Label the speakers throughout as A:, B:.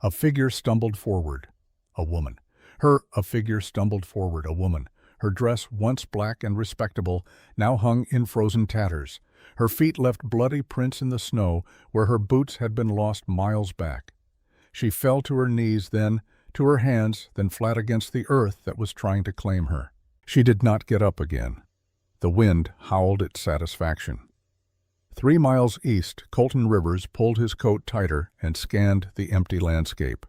A: A figure stumbled forward. A woman. A figure stumbled forward, a woman. Her dress, once black and respectable, now hung in frozen tatters. Her feet left bloody prints in the snow where her boots had been lost miles back. She fell to her knees, then to her hands, then flat against the earth that was trying to claim her. She did not get up again. The wind howled its satisfaction. 3 miles east, Colton Rivers pulled his coat tighter and scanned the empty landscape.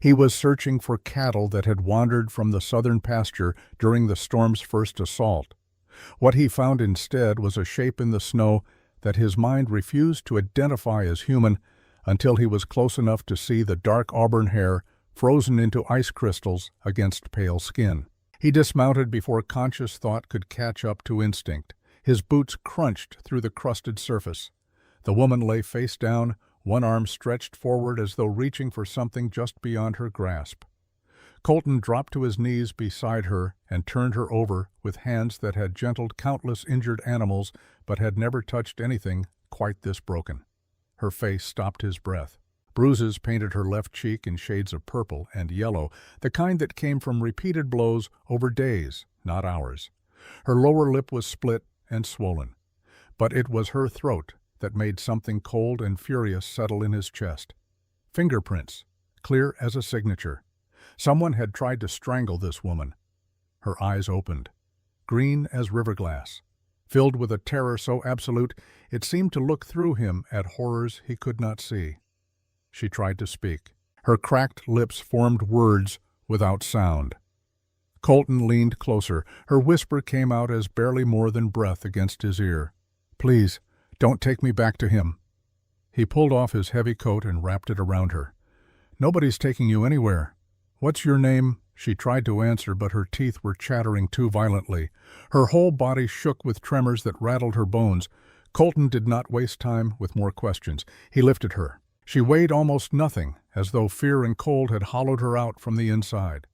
A: He was searching for cattle that had wandered from the southern pasture during the storm's first assault. What he found instead was a shape in the snow that his mind refused to identify as human until he was close enough to see the dark auburn hair frozen into ice crystals against pale skin. He dismounted before conscious thought could catch up to instinct. His boots crunched through the crusted surface. The woman lay face down, one arm stretched forward as though reaching for something just beyond her grasp. Colton dropped to his knees beside her and turned her over with hands that had gentled countless injured animals but had never touched anything quite this broken. Her face stopped his breath. Bruises painted her left cheek in shades of purple and yellow, the kind that came from repeated blows over days, not hours. Her lower lip was split and swollen, but it was her throat that made something cold and furious settle in his chest. Fingerprints, clear as a signature. Someone had tried to strangle this woman. Her eyes opened, green as river glass, filled with a terror so absolute it seemed to look through him at horrors he could not see. She tried to speak. Her cracked lips formed words without sound. Colton leaned closer. Her whisper came out as barely more than breath against his ear. "Please, don't take me back to him." He pulled off his heavy coat and wrapped it around her. "Nobody's taking you anywhere. What's your name?" She tried to answer, but her teeth were chattering too violently. Her whole body shook with tremors that rattled her bones. Colton did not waste time with more questions. He lifted her. She weighed almost nothing, as though fear and cold had hollowed her out from the inside.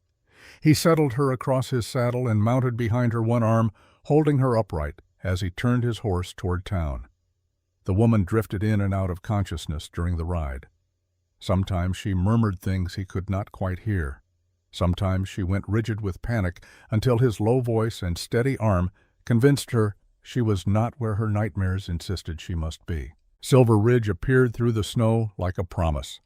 A: He settled her across his saddle and mounted behind her one arm, holding her upright as he turned his horse toward town. The woman drifted in and out of consciousness during the ride. Sometimes she murmured things he could not quite hear. Sometimes she went rigid with panic until his low voice and steady arm convinced her she was not where her nightmares insisted she must be. Silver Ridge appeared through the snow like a promise.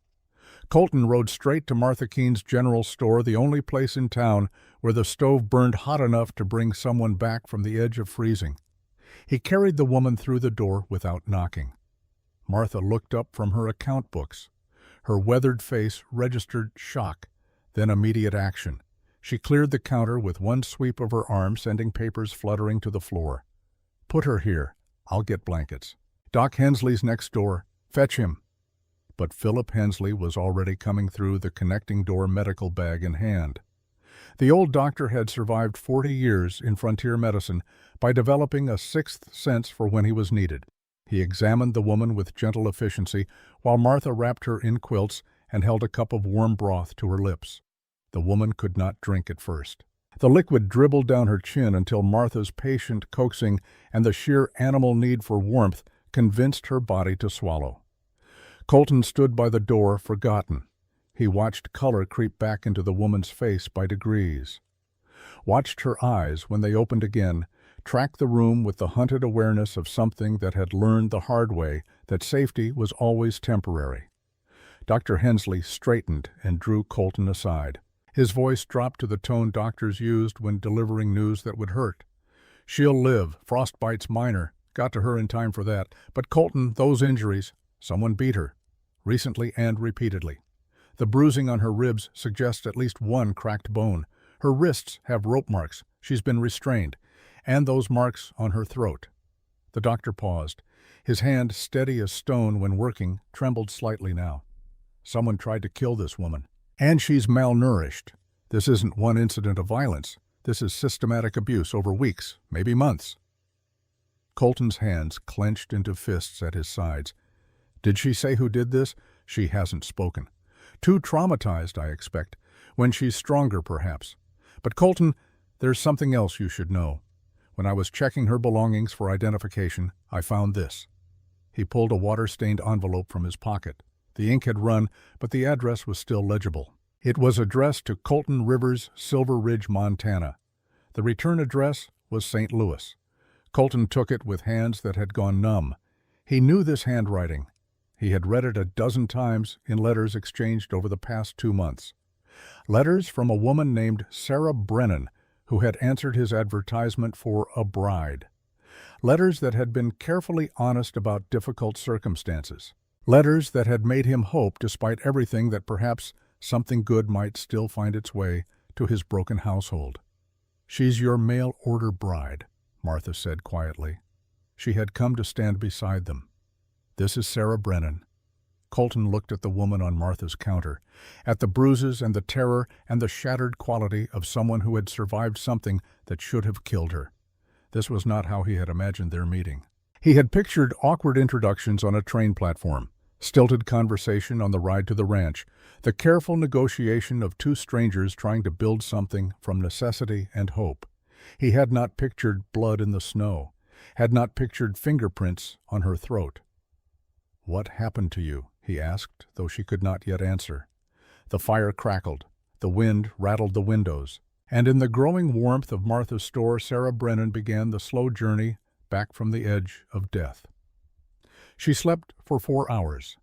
A: Colton rode straight to Martha Keene's general store, the only place in town where the stove burned hot enough to bring someone back from the edge of freezing. He carried the woman through the door without knocking. Martha looked up from her account books. Her weathered face registered shock, then immediate action. She cleared the counter with one sweep of her arm, sending papers fluttering to the floor. "Put her here. I'll get blankets. Doc Hensley's next door. Fetch him." But Philip Hensley was already coming through, the connecting door, medical bag in hand. The old doctor had survived 40 years in frontier medicine by developing a sixth sense for when he was needed. He examined the woman with gentle efficiency while Martha wrapped her in quilts and held a cup of warm broth to her lips. The woman could not drink at first. The liquid dribbled down her chin until Martha's patient coaxing and the sheer animal need for warmth convinced her body to swallow. Colton stood by the door, forgotten. He watched color creep back into the woman's face by degrees. Watched her eyes, when they opened again, track the room with the hunted awareness of something that had learned the hard way that safety was always temporary. Dr. Hensley straightened and drew Colton aside. His voice dropped to the tone doctors used when delivering news that would hurt. "She'll live. Frostbite's minor. Got to her in time for that. But Colton, those injuries, someone beat her. Recently and repeatedly. The bruising on her ribs suggests at least one cracked bone. Her wrists have rope marks. She's been restrained. And those marks on her throat." The doctor paused. His hand, steady as stone when working, trembled slightly now. "Someone tried to kill this woman. And she's malnourished. This isn't one incident of violence. This is systematic abuse over weeks, maybe months." Colton's hands clenched into fists at his sides. "Did she say who did this?" "She hasn't spoken. Too traumatized, I expect. When she's stronger, perhaps. But Colton, there's something else you should know. When I was checking her belongings for identification, I found this." He pulled a water-stained envelope from his pocket. The ink had run, but the address was still legible. It was addressed to Colton Rivers, Silver Ridge, Montana. The return address was St. Louis. Colton took it with hands that had gone numb. He knew this handwriting. He had read it a dozen times in letters exchanged over the past 2 months. Letters from a woman named Sarah Brennan, who had answered his advertisement for a bride. Letters that had been carefully honest about difficult circumstances. Letters that had made him hope, despite everything, that perhaps something good might still find its way to his broken household. "She's your mail-order bride," Martha said quietly. She had come to stand beside them. "This is Sarah Brennan." Colton looked at the woman on Martha's counter, at the bruises and the terror and the shattered quality of someone who had survived something that should have killed her. This was not how he had imagined their meeting. He had pictured awkward introductions on a train platform, stilted conversation on the ride to the ranch, the careful negotiation of two strangers trying to build something from necessity and hope. He had not pictured blood in the snow, had not pictured fingerprints on her throat. "What happened to you?" he asked, though she could not yet answer. The fire crackled, the wind rattled the windows, and in the growing warmth of Martha's store, Sarah Brennan began the slow journey back from the edge of death. She slept for 4 hours.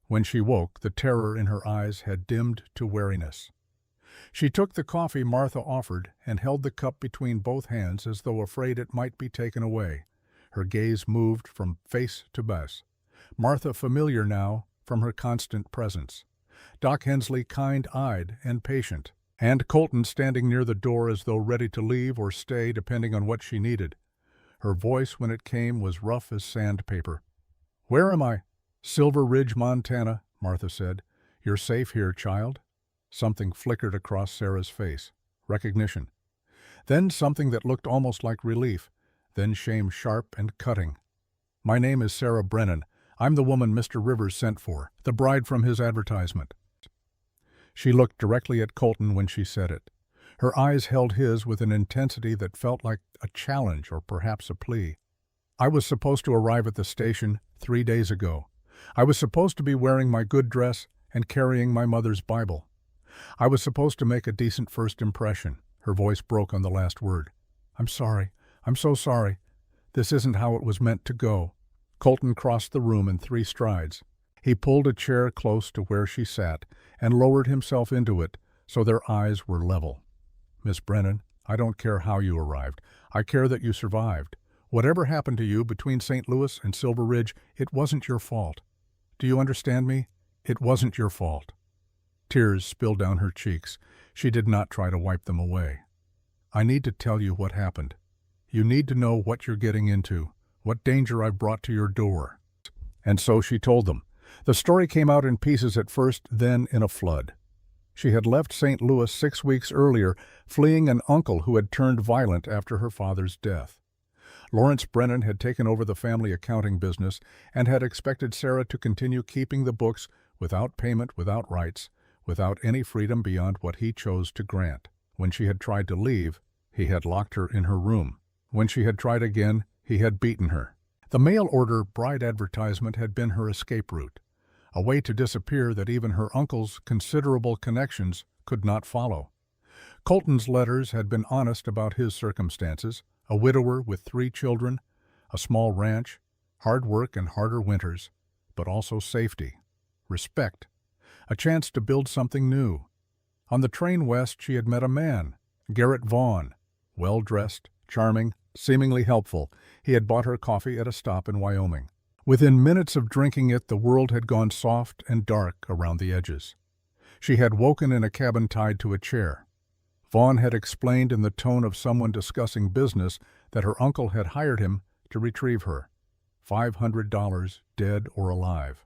A: When she woke, the terror in her eyes had dimmed to wariness. She took the coffee Martha offered and held the cup between both hands as though afraid it might be taken away. Her gaze moved from face to base. Martha familiar now from her constant presence. Doc Hensley kind-eyed and patient, and Colton standing near the door as though ready to leave or stay depending on what she needed. Her voice when it came was rough as sandpaper. "Where am I?" "Silver Ridge, Montana," Martha said. "You're safe here, child." Something flickered across Sarah's face. Recognition. Then something that looked almost like relief. Then shame, sharp and cutting. "My name is Sarah Brennan. I'm the woman Mr. Rivers sent for, the bride from his advertisement." She looked directly at Colton when she said it. Her eyes held his with an intensity that felt like a challenge or perhaps a plea. "I was supposed to arrive at the station 3 days ago. I was supposed to be wearing my good dress and carrying my mother's Bible. I was supposed to make a decent first impression." Her voice broke on the last word. "I'm sorry. I'm so sorry. This isn't how it was meant to go." Colton crossed the room in 3 strides. He pulled a chair close to where she sat and lowered himself into it so their eyes were level. "Miss Brennan, I don't care how you arrived. I care that you survived. Whatever happened to you between St. Louis and Silver Ridge, it wasn't your fault. Do you understand me? It wasn't your fault." Tears spilled down her cheeks. She did not try to wipe them away. "I need to tell you what happened. You need to know what you're getting into, what danger I've brought to your door." And so she told them. The story came out in pieces at first, then in a flood. She had left St. Louis 6 weeks earlier, fleeing an uncle who had turned violent after her father's death. Lawrence Brennan had taken over the family accounting business and had expected Sarah to continue keeping the books without payment, without rights, without any freedom beyond what he chose to grant. When she had tried to leave, he had locked her in her room. When she had tried again, he had beaten her. The mail-order bride advertisement had been her escape route, a way to disappear that even her uncle's considerable connections could not follow. Colton's letters had been honest about his circumstances, a widower with 3 children, a small ranch, hard work and harder winters, but also safety, respect, a chance to build something new. On the train west, she had met a man, Garrett Vaughn, well-dressed, charming, seemingly helpful. He had bought her coffee at a stop in Wyoming. Within minutes of drinking it, the world had gone soft and dark around the edges. She had woken in a cabin tied to a chair. Vaughn had explained in the tone of someone discussing business that her uncle had hired him to retrieve her. $500, dead or alive.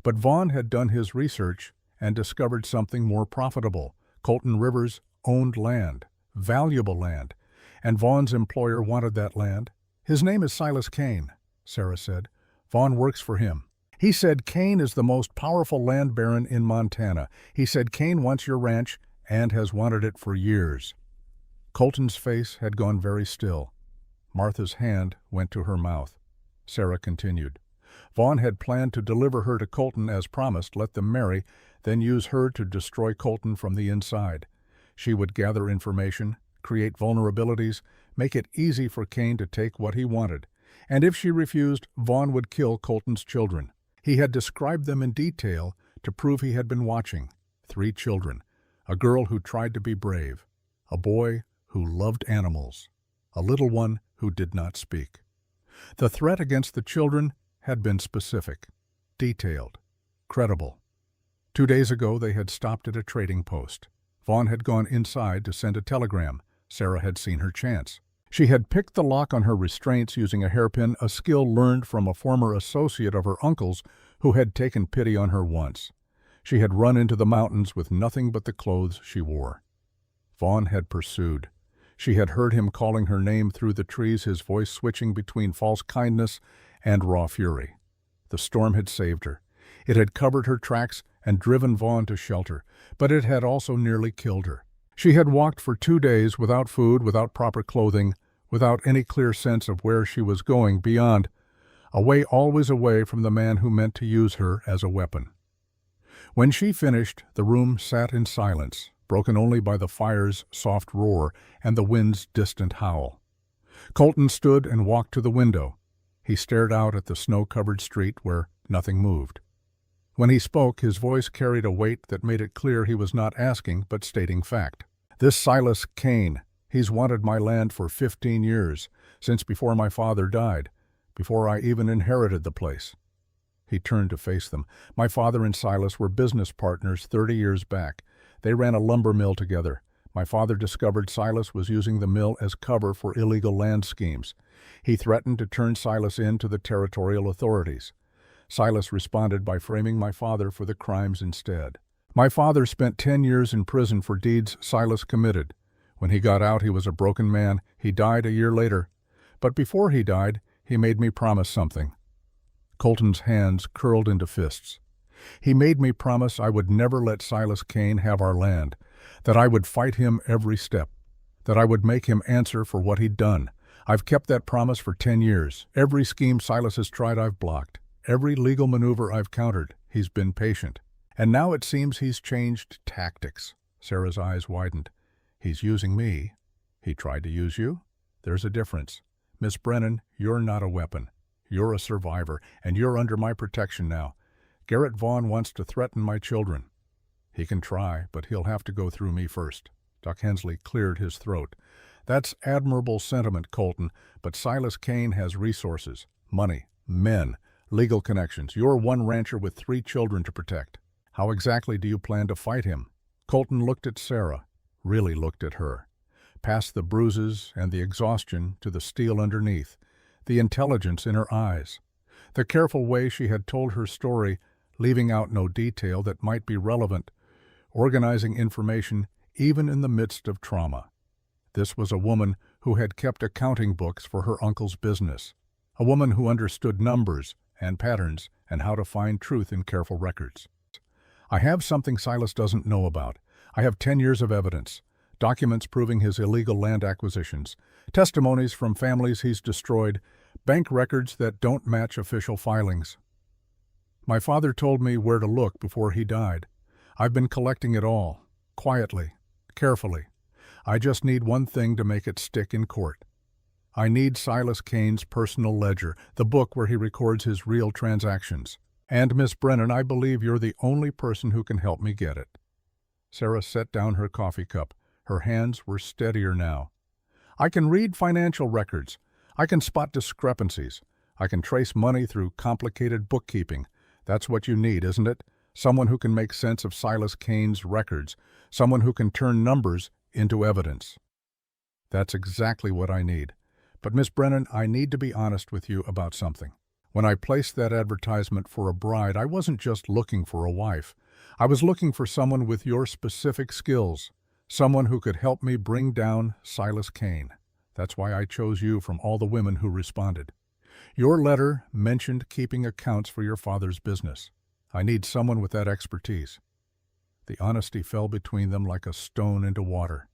A: But Vaughn had done his research and discovered something more profitable. Colton Rivers owned land, valuable land, and Vaughn's employer wanted that land. "His name is Silas Kane," Sarah said. "Vaughn works for him. He said Kane is the most powerful land baron in Montana. He said Kane wants your ranch and has wanted it for years." Colton's face had gone very still. Martha's hand went to her mouth. Sarah continued. Vaughn had planned to deliver her to Colton as promised, let them marry, then use her to destroy Colton from the inside. She would gather information, create vulnerabilities, make it easy for Kane to take what he wanted. And if she refused, Vaughn would kill Colton's children. He had described them in detail to prove he had been watching. 3 children, a girl who tried to be brave, a boy who loved animals, a little one who did not speak. The threat against the children had been specific, detailed, credible. 2 days ago they had stopped at a trading post. Vaughn had gone inside to send a telegram. Sarah had seen her chance. She had picked the lock on her restraints using a hairpin, a skill learned from a former associate of her uncle's who had taken pity on her once. She had run into the mountains with nothing but the clothes she wore. Vaughn had pursued. She had heard him calling her name through the trees, his voice switching between false kindness and raw fury. The storm had saved her. It had covered her tracks and driven Vaughn to shelter, but it had also nearly killed her. She had walked for 2 days without food, without proper clothing, without any clear sense of where she was going beyond, always away from the man who meant to use her as a weapon. When she finished, the room sat in silence, broken only by the fire's soft roar and the wind's distant howl. Colton stood and walked to the window. He stared out at the snow-covered street where nothing moved. When he spoke, his voice carried a weight that made it clear he was not asking but stating fact. "This Silas Kane, he's wanted my land for 15 years, since before my father died, before I even inherited the place." He turned to face them. "My father and Silas were business partners 30 years back. They ran a lumber mill together. My father discovered Silas was using the mill as cover for illegal land schemes. He threatened to turn Silas in to the territorial authorities. Silas responded by framing my father for the crimes instead. My father spent 10 years in prison for deeds Silas committed. When he got out, he was a broken man. He died a year later. But before he died, he made me promise something." Colton's hands curled into fists. "He made me promise I would never let Silas Kane have our land, that I would fight him every step, that I would make him answer for what he'd done. I've kept that promise for 10 years. Every scheme Silas has tried, I've blocked. Every legal maneuver I've countered, he's been patient. And now it seems he's changed tactics." Sarah's eyes widened. "He's using me. He tried to use you? There's a difference. Miss Brennan, you're not a weapon. You're a survivor, and you're under my protection now. Garrett Vaughn wants to threaten my children. He can try, but he'll have to go through me first." Doc Hensley cleared his throat. "That's admirable sentiment, Colton, but Silas Kane has resources, money, men, legal connections. You're one rancher with 3 children to protect. How exactly do you plan to fight him?" Colton looked at Sarah, really looked at her. Past the bruises and the exhaustion to the steel underneath, the intelligence in her eyes, the careful way she had told her story, leaving out no detail that might be relevant, organizing information even in the midst of trauma. This was a woman who had kept accounting books for her uncle's business, a woman who understood numbers and patterns and how to find truth in careful records. "I have something Silas doesn't know about. I have 10 years of evidence, documents proving his illegal land acquisitions, testimonies from families he's destroyed, bank records that don't match official filings. My father told me where to look before he died. I've been collecting it all, quietly, carefully. I just need one thing to make it stick in court. I need Silas Kane's personal ledger, the book where he records his real transactions. And, Miss Brennan, I believe you're the only person who can help me get it." Sarah set down her coffee cup. Her hands were steadier now. "I can read financial records. I can spot discrepancies. I can trace money through complicated bookkeeping. That's what you need, isn't it? Someone who can make sense of Silas Kane's records. Someone who can turn numbers into evidence." "That's exactly what I need. But, Miss Brennan, I need to be honest with you about something. When I placed that advertisement for a bride, I wasn't just looking for a wife. I was looking for someone with your specific skills, someone who could help me bring down Silas Kane. That's why I chose you from all the women who responded. Your letter mentioned keeping accounts for your father's business. I need someone with that expertise." The honesty fell between them like a stone into water.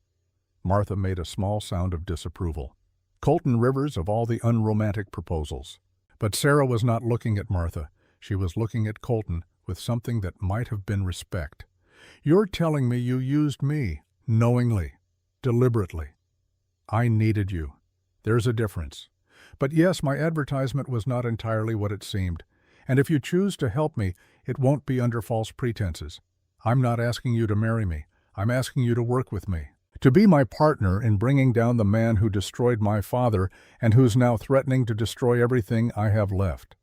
A: Martha made a small sound of disapproval. "Colton Rivers of all the unromantic proposals. But Sarah was not looking at Martha. She was looking at Colton with something that might have been respect. "You're telling me you used me, knowingly, deliberately. I needed you. There's a difference. But yes, my advertisement was not entirely what it seemed. And if you choose to help me, it won't be under false pretenses. I'm not asking you to marry me. I'm asking you to work with me. To be my partner in bringing down the man who destroyed my father and who's now threatening to destroy everything I have left.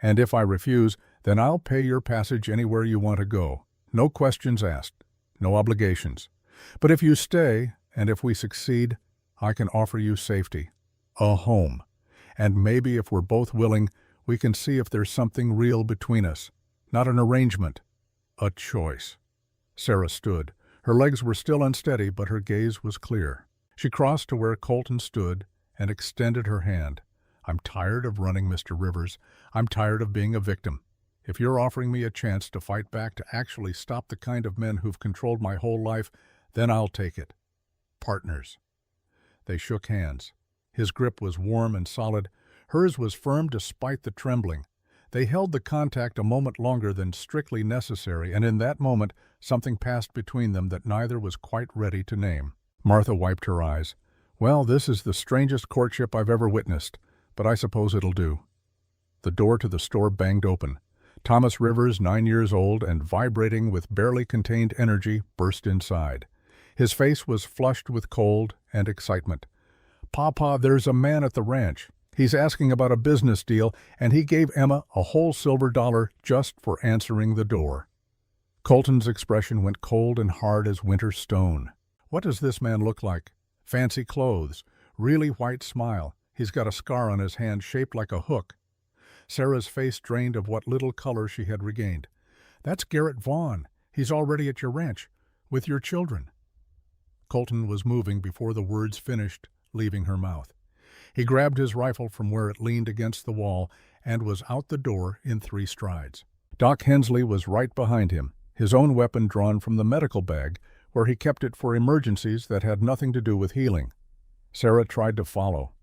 A: And if I refuse, then I'll pay your passage anywhere you want to go. No questions asked. No obligations. But if you stay, and if we succeed, I can offer you safety. A home. And maybe if we're both willing, we can see if there's something real between us. Not an arrangement. A choice." Sarah stood. Her legs were still unsteady, but her gaze was clear. She crossed to where Colton stood and extended her hand. "I'm tired of running, Mr. Rivers. I'm tired of being a victim. If you're offering me a chance to fight back, to actually stop the kind of men who've controlled my whole life, then I'll take it. Partners." They shook hands. His grip was warm and solid. Hers was firm despite the trembling. They held the contact a moment longer than strictly necessary, and in that moment something passed between them that neither was quite ready to name. Martha wiped her eyes. "Well, this is the strangest courtship I've ever witnessed, but I suppose it'll do." The door to the store banged open. Thomas Rivers, 9 years old and vibrating with barely contained energy, burst inside. His face was flushed with cold and excitement. "Papa, there's a man at the ranch. He's asking about a business deal, and he gave Emma a whole silver dollar just for answering the door." Colton's expression went cold and hard as winter stone. "What does this man look like?" "Fancy clothes, really white smile. He's got a scar on his hand shaped like a hook." Sarah's face drained of what little color she had regained. "That's Garrett Vaughn. He's already at your ranch, with your children." Colton was moving before the words finished, leaving her mouth. He grabbed his rifle from where it leaned against the wall and was out the door in 3 strides. Doc Hensley was right behind him, his own weapon drawn from the medical bag, where he kept it for emergencies that had nothing to do with healing. Sarah tried to follow.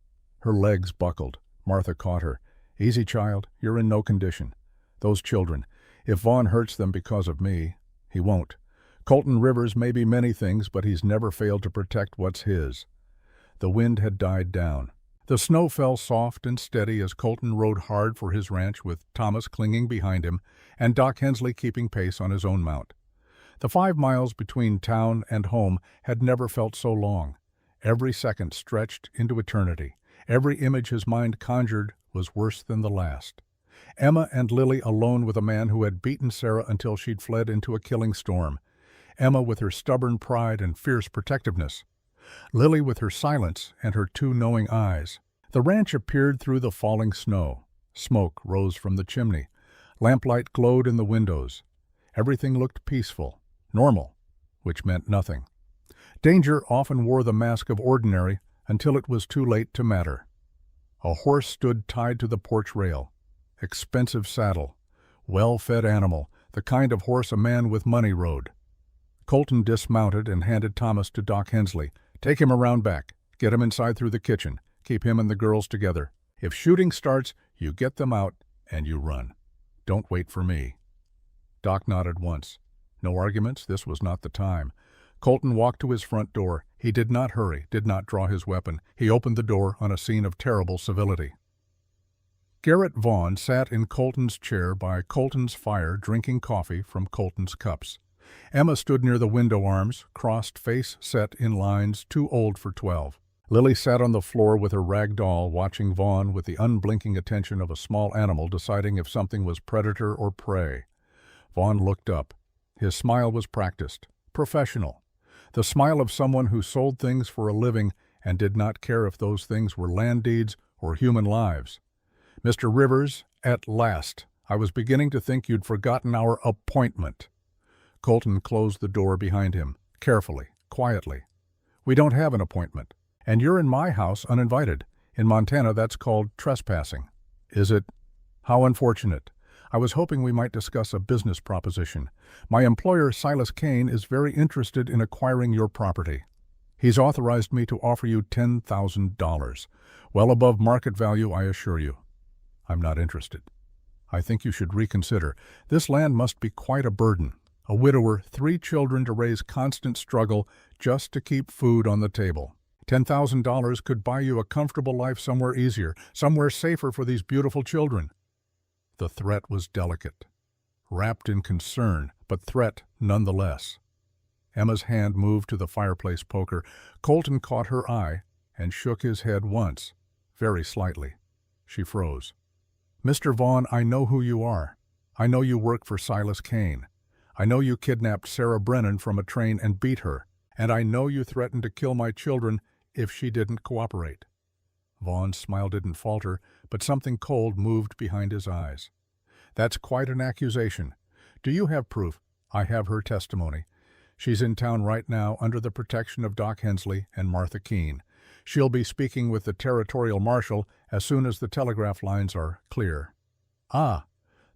A: Her legs buckled. Martha caught her. "Easy, child. You're in no condition. Those children. If Vaughn hurts them because of me, he won't. Colton Rivers may be many things, but he's never failed to protect what's his." The wind had died down. The snow fell soft and steady as Colton rode hard for his ranch with Thomas clinging behind him and Doc Hensley keeping pace on his own mount. The 5 miles between town and home had never felt so long. Every second stretched into eternity. Every image his mind conjured was worse than the last. Emma and Lily alone with a man who had beaten Sarah until she'd fled into a killing storm. Emma with her stubborn pride and fierce protectiveness. Lily with her silence and her 2 knowing eyes. The ranch appeared through the falling snow. Smoke rose from the chimney. Lamplight glowed in the windows. Everything looked peaceful, normal, which meant nothing. Danger often wore the mask of ordinary until it was too late to matter. A horse stood tied to the porch rail. Expensive saddle. Well-fed animal, the kind of horse a man with money rode. Colton dismounted and handed Thomas to Doc Hensley. "Take him around back. Get him inside through the kitchen. Keep him and the girls together. If shooting starts, you get them out and you run. Don't wait for me." Doc nodded once. No arguments, this was not the time. Colton walked to his front door. He did not hurry, did not draw his weapon. He opened the door on a scene of terrible civility. Garrett Vaughn sat in Colton's chair by Colton's fire drinking coffee from Colton's cups. Emma stood near the window arms, crossed, face set in lines too old for 12. Lily sat on the floor with her rag doll, watching Vaughn with the unblinking attention of a small animal deciding if something was predator or prey. Vaughn looked up. His smile was practiced, professional. The smile of someone who sold things for a living and did not care if those things were land deeds or human lives. "Mr. Rivers, at last. I was beginning to think you'd forgotten our appointment." Colton closed the door behind him, carefully, quietly. "We don't have an appointment. And you're in my house uninvited. In Montana, that's called trespassing." "Is it? How unfortunate. I was hoping we might discuss a business proposition. My employer, Silas Kane, is very interested in acquiring your property. He's authorized me to offer you $10,000. Well above market value, I assure you." I'm not interested. I think you should reconsider. This land must be quite a burden. A widower, 3 children to raise, constant struggle just to keep food on the table. $10,000 could buy you a comfortable life somewhere easier, somewhere safer for these beautiful children. The threat was delicate, wrapped in concern, but threat nonetheless. Emma's hand moved to the fireplace poker. Colton caught her eye and shook his head once, very slightly. She froze. Mr. Vaughn, I know who you are. I know you work for Silas Kane. I know you kidnapped Sarah Brennan from a train and beat her, and I know you threatened to kill my children if she didn't cooperate. Vaughn's smile didn't falter, but something cold moved behind his eyes. That's quite an accusation. Do you have proof? I have her testimony. She's in town right now under the protection of Doc Hensley and Martha Keene. She'll be speaking with the territorial marshal as soon as the telegraph lines are clear. Ah,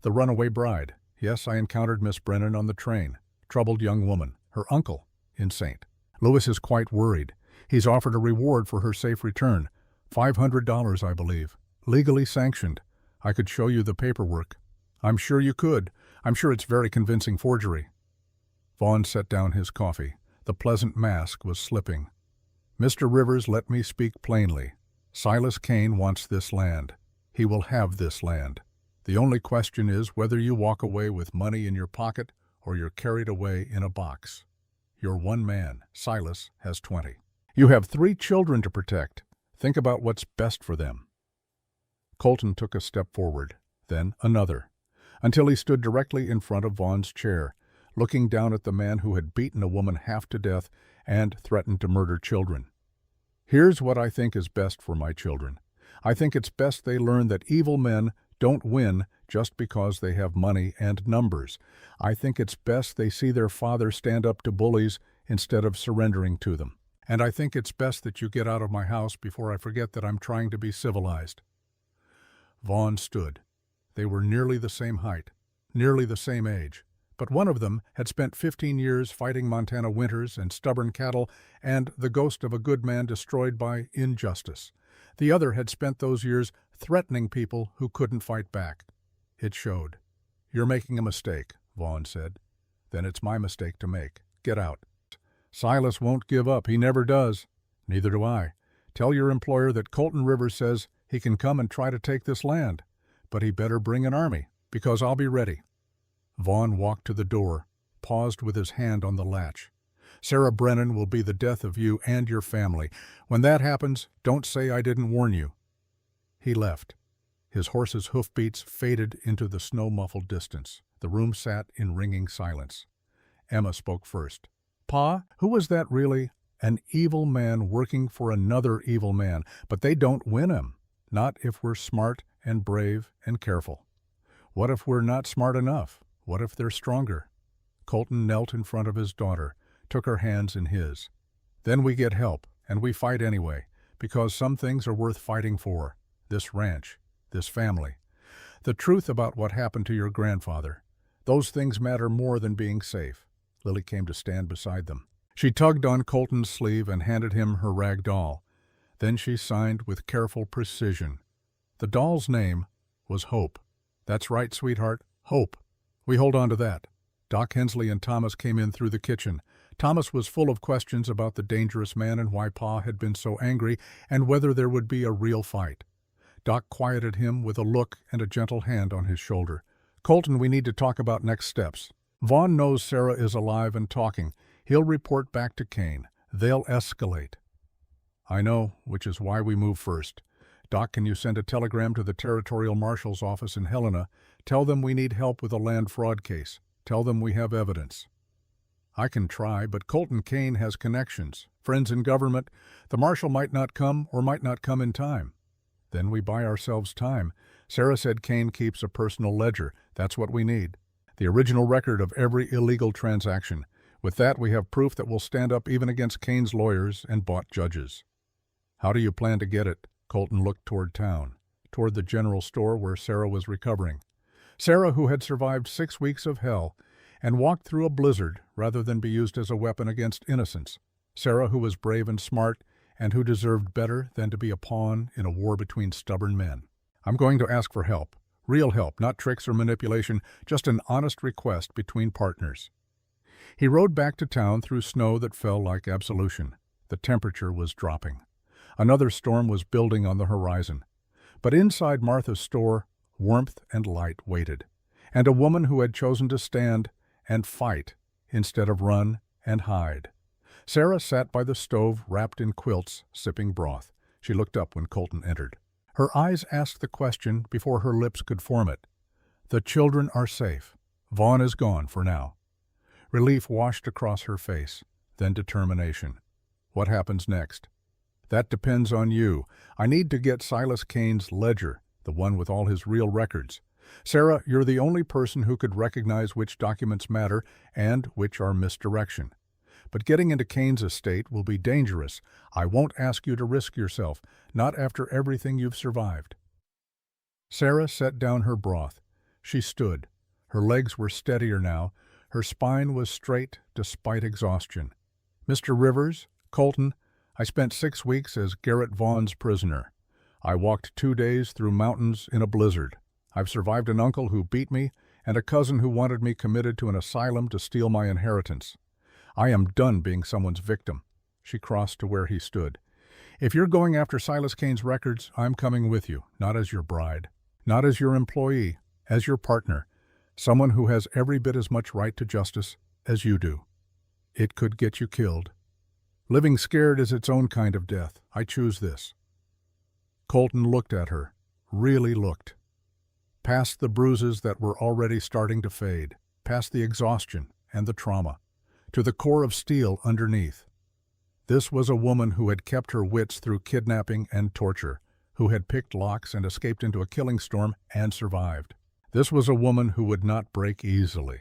A: the runaway bride. Yes, I encountered Miss Brennan on the train. Troubled young woman. Her uncle, insane. Lewis is quite worried. He's offered a reward for her safe return. $500, I believe. Legally sanctioned. I could show you the paperwork. I'm sure you could. I'm sure it's very convincing forgery. Vaughn set down his coffee. The pleasant mask was slipping. Mr. Rivers, let me speak plainly. Silas Kane wants this land. He will have this land. The only question is whether you walk away with money in your pocket or you're carried away in a box. You're one man. Silas has 20. You have 3 children to protect. Think about what's best for them. Colton took a step forward, then another, until he stood directly in front of Vaughn's chair, looking down at the man who had beaten a woman half to death and threatened to murder children. Here's what I think is best for my children. I think it's best they learn that evil men don't win just because they have money and numbers. I think it's best they see their father stand up to bullies instead of surrendering to them. And I think it's best that you get out of my house before I forget that I'm trying to be civilized. Vaughn stood. They were nearly the same height, nearly the same age, but one of them had spent 15 years fighting Montana winters and stubborn cattle and the ghost of a good man destroyed by injustice. The other had spent those years threatening people who couldn't fight back. It showed. You're making a mistake, Vaughn said. Then it's my mistake to make. Get out. Silas won't give up. He never does. Neither do I. Tell your employer that Colton Rivers says he can come and try to take this land, but he better bring an army, because I'll be ready. Vaughn walked to the door, paused with his hand on the latch. Sarah Brennan will be the death of you and your family. When that happens, don't say I didn't warn you. He left. His horse's hoofbeats faded into the snow-muffled distance. The room sat in ringing silence. Emma spoke first. Pa, who was that really? An evil man working for another evil man, but they don't win him. Not if we're smart and brave and careful. What if we're not smart enough? What if they're stronger? Colton knelt in front of his daughter, took her hands in his. Then we get help, and we fight anyway, because some things are worth fighting for. This ranch, this family. The truth about what happened to your grandfather. Those things matter more than being safe. Lily came to stand beside them. She tugged on Colton's sleeve and handed him her rag doll. Then she signed with careful precision. The doll's name was Hope. That's right, sweetheart, Hope. We hold on to that. Doc Hensley and Thomas came in through the kitchen. Thomas was full of questions about the dangerous man and why Pa had been so angry and whether there would be a real fight. Doc quieted him with a look and a gentle hand on his shoulder. Colton, we need to talk about next steps. Vaughn knows Sarah is alive and talking. He'll report back to Kane. They'll escalate. I know, which is why we move first. Doc, can you send a telegram to the Territorial Marshal's office in Helena? Tell them we need help with a land fraud case. Tell them we have evidence. I can try, but Colton Kane has connections, friends in government. The marshal might not come or might not come in time. Then we buy ourselves time. Sarah said Kane keeps a personal ledger. That's what we need. The original record of every illegal transaction. With that, we have proof that will stand up even against Kane's lawyers and bought judges. How do you plan to get it? Colton looked toward town, toward the general store where Sarah was recovering. Sarah, who had survived 6 weeks of hell and walked through a blizzard rather than be used as a weapon against innocents. Sarah, who was brave and smart and who deserved better than to be a pawn in a war between stubborn men. I'm going to ask for help. Real help, not tricks or manipulation, just an honest request between partners." He rode back to town through snow that fell like absolution. The temperature was dropping. Another storm was building on the horizon. But inside Martha's store, warmth and light waited, and a woman who had chosen to stand and fight instead of run and hide. Sarah sat by the stove, wrapped in quilts, sipping broth. She looked up when Colton entered. Her eyes asked the question before her lips could form it. "The children are safe. Vaughn is gone for now." Relief washed across her face, then determination. "What happens next?" "That depends on you. I need to get Silas Kane's ledger, the one with all his real records. Sarah, you're the only person who could recognize which documents matter and which are misdirection. But getting into Kane's estate will be dangerous. I won't ask you to risk yourself, not after everything you've survived." Sarah set down her broth. She stood. Her legs were steadier now. Her spine was straight despite exhaustion. "Mr. Rivers, Colton, I spent 6 weeks as Garrett Vaughn's prisoner. I walked 2 days through mountains in a blizzard. I've survived an uncle who beat me and a cousin who wanted me committed to an asylum to steal my inheritance. I am done being someone's victim." She crossed to where he stood. "If you're going after Silas Kane's records, I'm coming with you, not as your bride, not as your employee, as your partner, someone who has every bit as much right to justice as you do. It could get you killed. Living scared is its own kind of death. I choose this." Colton looked at her, really looked. Past the bruises that were already starting to fade, past the exhaustion and the trauma, to the core of steel underneath. This was a woman who had kept her wits through kidnapping and torture, who had picked locks and escaped into a killing storm and survived. This was a woman who would not break easily.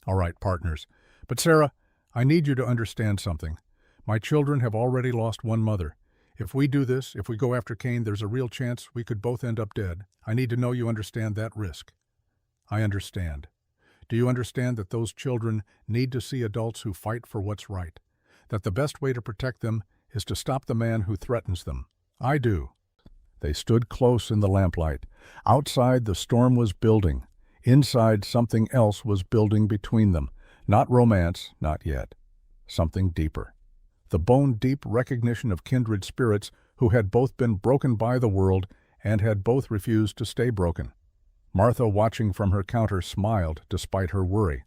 A: "All right, partners. But Sarah, I need you to understand something. My children have already lost one mother. If we do this, if we go after Kane, there's a real chance we could both end up dead. I need to know you understand that risk." "I understand. Do you understand that those children need to see adults who fight for what's right? That the best way to protect them is to stop the man who threatens them?" "I do." They stood close in the lamplight. Outside, the storm was building. Inside, something else was building between them. Not romance, not yet. Something deeper. The bone-deep recognition of kindred spirits who had both been broken by the world and had both refused to stay broken. Martha, watching from her counter, smiled despite her worry.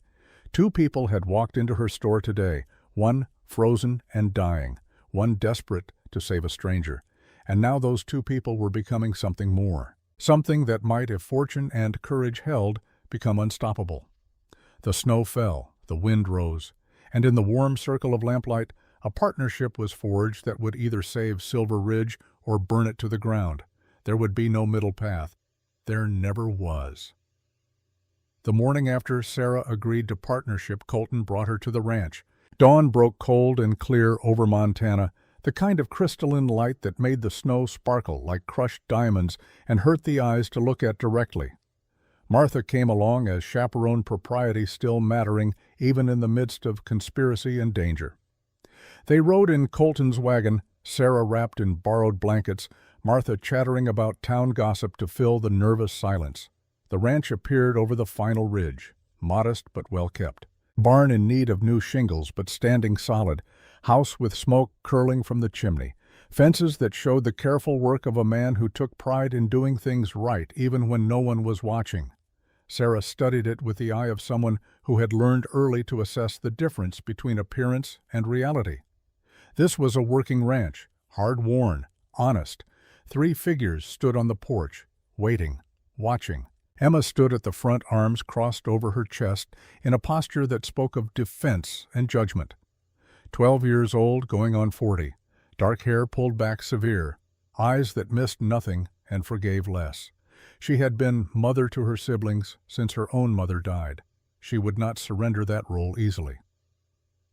A: 2 people had walked into her store today, one frozen and dying, one desperate to save a stranger. And now those 2 people were becoming something more. Something that might, if fortune and courage held, become unstoppable. The snow fell, the wind rose, and in the warm circle of lamplight, a partnership was forged that would either save Silver Ridge or burn it to the ground. There would be no middle path. There never was. The morning after Sarah agreed to partnership, Colton brought her to the ranch. Dawn broke cold and clear over Montana, the kind of crystalline light that made the snow sparkle like crushed diamonds and hurt the eyes to look at directly. Martha came along as chaperone, propriety still mattering even in the midst of conspiracy and danger. They rode in Colton's wagon, Sarah wrapped in borrowed blankets, Martha chattering about town gossip to fill the nervous silence. The ranch appeared over the final ridge, modest but well kept. Barn in need of new shingles but standing solid, house with smoke curling from the chimney, fences that showed the careful work of a man who took pride in doing things right even when no one was watching. Sarah studied it with the eye of someone who had learned early to assess the difference between appearance and reality. This was a working ranch, hard-worn, honest. 3 figures stood on the porch, waiting, watching. Emma stood at the front, arms crossed over her chest, in a posture that spoke of defense and judgment. 12 years old, going on 40, dark hair pulled back severe, eyes that missed nothing and forgave less. She had been mother to her siblings since her own mother died. She would not surrender that role easily.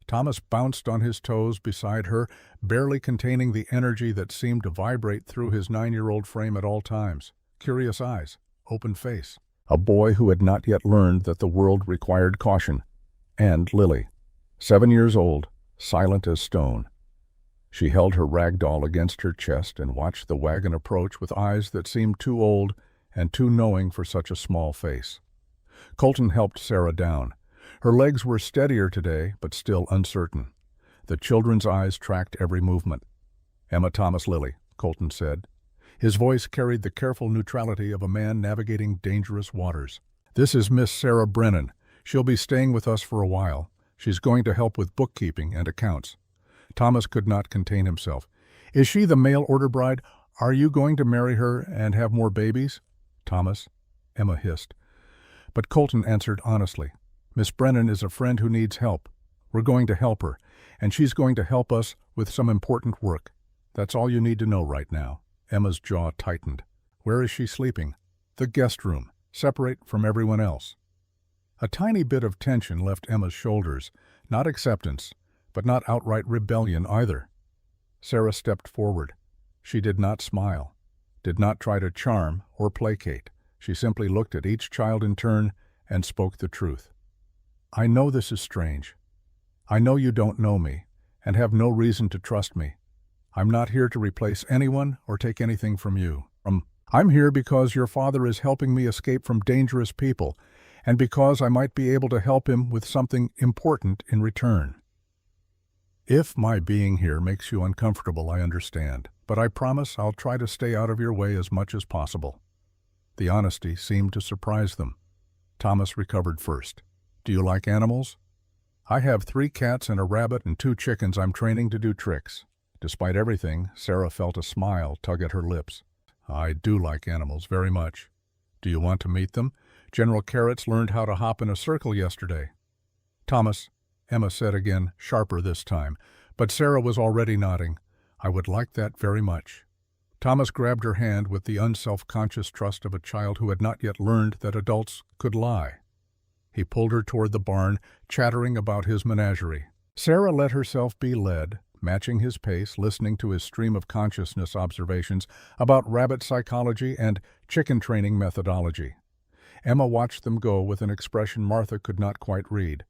A: Thomas bounced on his toes beside her, barely containing the energy that seemed to vibrate through his 9-year-old frame at all times. Curious eyes, open face. A boy who had not yet learned that the world required caution. And Lily, 7 years old, silent as stone. She held her rag doll against her chest and watched the wagon approach with eyes that seemed too old and too knowing for such a small face. Colton helped Sarah down. Her legs were steadier today, but still uncertain. The children's eyes tracked every movement. "Emma Thomas Lilly," Colton said. His voice carried the careful neutrality of a man navigating dangerous waters. "This is Miss Sarah Brennan. She'll be staying with us for a while. She's going to help with bookkeeping and accounts." Thomas could not contain himself. "Is she the mail-order bride? Are you going to marry her and have more babies?" "Thomas," Emma hissed. But Colton answered honestly. "Miss Brennan is a friend who needs help. We're going to help her, and she's going to help us with some important work. That's all you need to know right now." Emma's jaw tightened. "Where is she sleeping?" "The guest room, separate from everyone else." A tiny bit of tension left Emma's shoulders, not acceptance, but not outright rebellion either. Sarah stepped forward. She did not smile, did not try to charm or placate. She simply looked at each child in turn and spoke the truth. "I know this is strange. I know you don't know me and have no reason to trust me. I'm not here to replace anyone or take anything from you. I'm here because your father is helping me escape from dangerous people, and because I might be able to help him with something important in return. If my being here makes you uncomfortable, I understand, but I promise I'll try to stay out of your way as much as possible." The honesty seemed to surprise them. Thomas recovered first. "Do you like animals?" "I have 3 cats and a rabbit and 2 chickens I'm training to do tricks." Despite everything, Sarah felt a smile tug at her lips. "I do like animals very much. Do you want to meet them? General Carrots learned how to hop in a circle yesterday." "Thomas," Emma said again, sharper this time, but Sarah was already nodding. "I would like that very much." Thomas grabbed her hand with the unself-conscious trust of a child who had not yet learned that adults could lie. He pulled her toward the barn, chattering about his menagerie. Sarah let herself be led, matching his pace, listening to his stream of consciousness observations about rabbit psychology and chicken training methodology. Emma watched them go with an expression Martha could not quite read.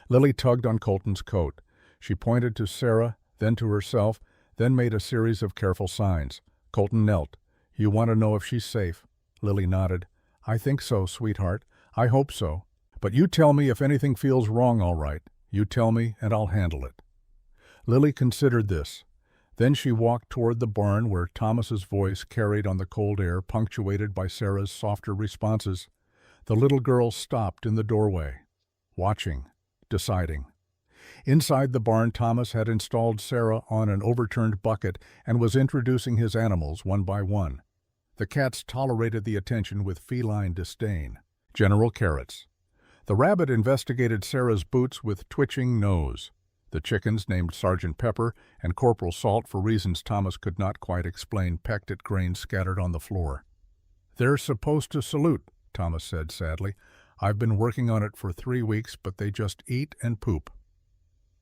A: Lily tugged on Colton's coat. She pointed to Sarah, then to herself, then made a series of careful signs. Colton knelt. "You want to know if she's safe?" Lily nodded. "I think so, sweetheart. I hope so. But you tell me if anything feels wrong, all right. You tell me, and I'll handle it." Lily considered this. Then she walked toward the barn where Thomas's voice carried on the cold air, punctuated by Sarah's softer responses. The little girl stopped in the doorway, watching, deciding. Inside the barn, Thomas had installed Sarah on an overturned bucket and was introducing his animals one by one. The cats tolerated the attention with feline disdain. General Carrots. The rabbit investigated Sarah's boots with twitching nose. The chickens, named Sergeant Pepper and Corporal Salt for reasons Thomas could not quite explain, pecked at grains scattered on the floor. "They're supposed to salute," Thomas said sadly. "I've been working on it for 3 weeks, but they just eat and poop."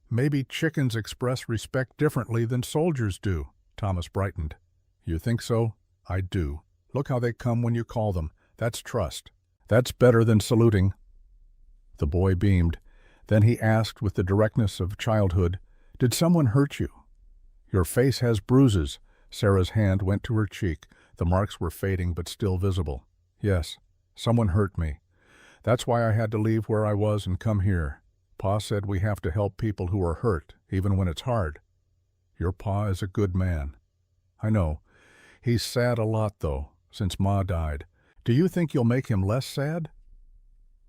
A: "Maybe chickens express respect differently than soldiers do," Thomas brightened. "You think so?" "I do. Look how they come when you call them. That's trust. That's better than saluting." The boy beamed. Then he asked with the directness of childhood, "Did someone hurt you?" "Your face has bruises." Sarah's hand went to her cheek. The marks were fading but still visible. "Yes, someone hurt me. That's why I had to leave where I was and come here. Pa said we have to help people who are hurt, even when it's hard. Your pa is a good man." "I know. He's sad a lot, though, since Ma died. Do you think you'll make him less sad?"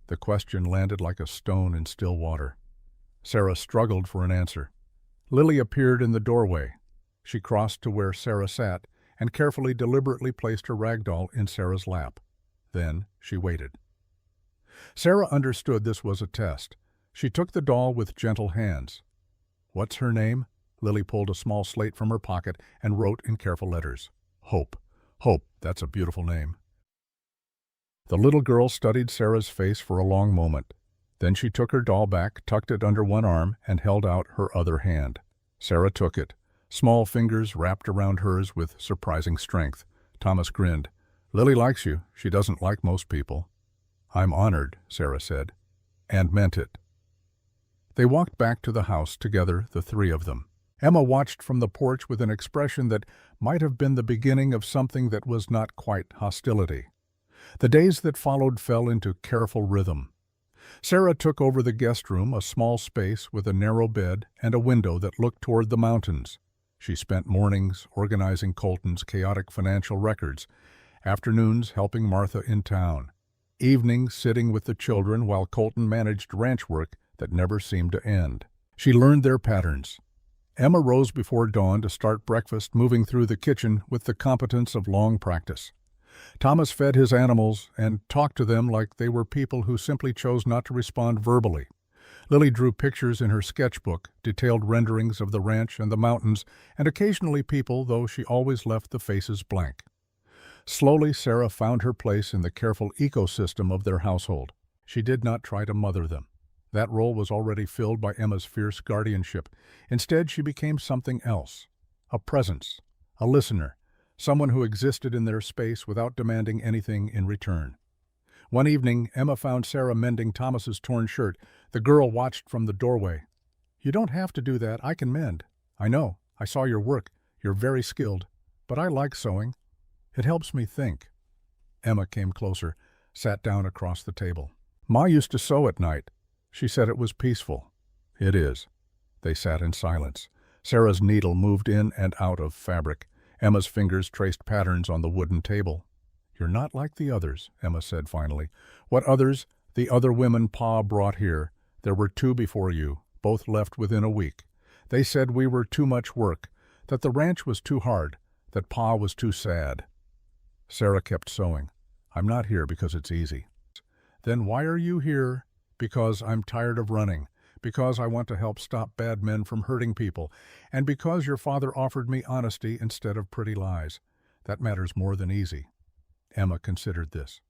A: The question landed like a stone in still water. Sarah struggled for an answer. Lily appeared in the doorway. She crossed to where Sarah sat and carefully, deliberately placed her rag doll in Sarah's lap. Then she waited. Sarah understood this was a test. She took the doll with gentle hands. "What's her name?" Lily pulled a small slate from her pocket and wrote in careful letters. "Hope. Hope, that's a beautiful name." The little girl studied Sarah's face for a long moment. Then she took her doll back, tucked it under one arm, and held out her other hand. Sarah took it. Small fingers wrapped around hers with surprising strength. Thomas grinned. "Lily likes you. She doesn't like most people." "I'm honored," Sarah said, and meant it. They walked back to the house together, the 3 of them. Emma watched from the porch with an expression that might have been the beginning of something that was not quite hostility. The days that followed fell into careful rhythm. Sarah took over the guest room, a small space with a narrow bed and a window that looked toward the mountains. She spent mornings organizing Colton's chaotic financial records, afternoons helping Martha in town, evenings sitting with the children while Colton managed ranch work that never seemed to end. She learned their patterns. Emma rose before dawn to start breakfast, moving through the kitchen with the competence of long practice. Thomas fed his animals and talked to them like they were people who simply chose not to respond verbally. Lily drew pictures in her sketchbook, detailed renderings of the ranch and the mountains, and occasionally people, though she always left the faces blank. Slowly, Sarah found her place in the careful ecosystem of their household. She did not try to mother them. That role was already filled by Emma's fierce guardianship. Instead, she became something else. A presence, a listener, someone who existed in their space without demanding anything in return. One evening, Emma found Sarah mending Thomas's torn shirt. The girl watched from the doorway. "You don't have to do that. I can mend." "I know. I saw your work. You're very skilled. But I like sewing. It helps me think." Emma came closer, sat down across the table. "Ma used to sew at night. She said it was peaceful." "It is." They sat in silence. Sarah's needle moved in and out of fabric. Emma's fingers traced patterns on the wooden table. "You're not like the others," Emma said finally. "What others? The other women Pa brought here. There were 2 before you, both left within a week. They said we were too much work, that the ranch was too hard, that Pa was too sad." Sarah kept sewing. "I'm not here because it's easy." "Then why are you here?" "Because I'm tired of running, because I want to help stop bad men from hurting people, and because your father offered me honesty instead of pretty lies. That matters more than easy." Emma considered this.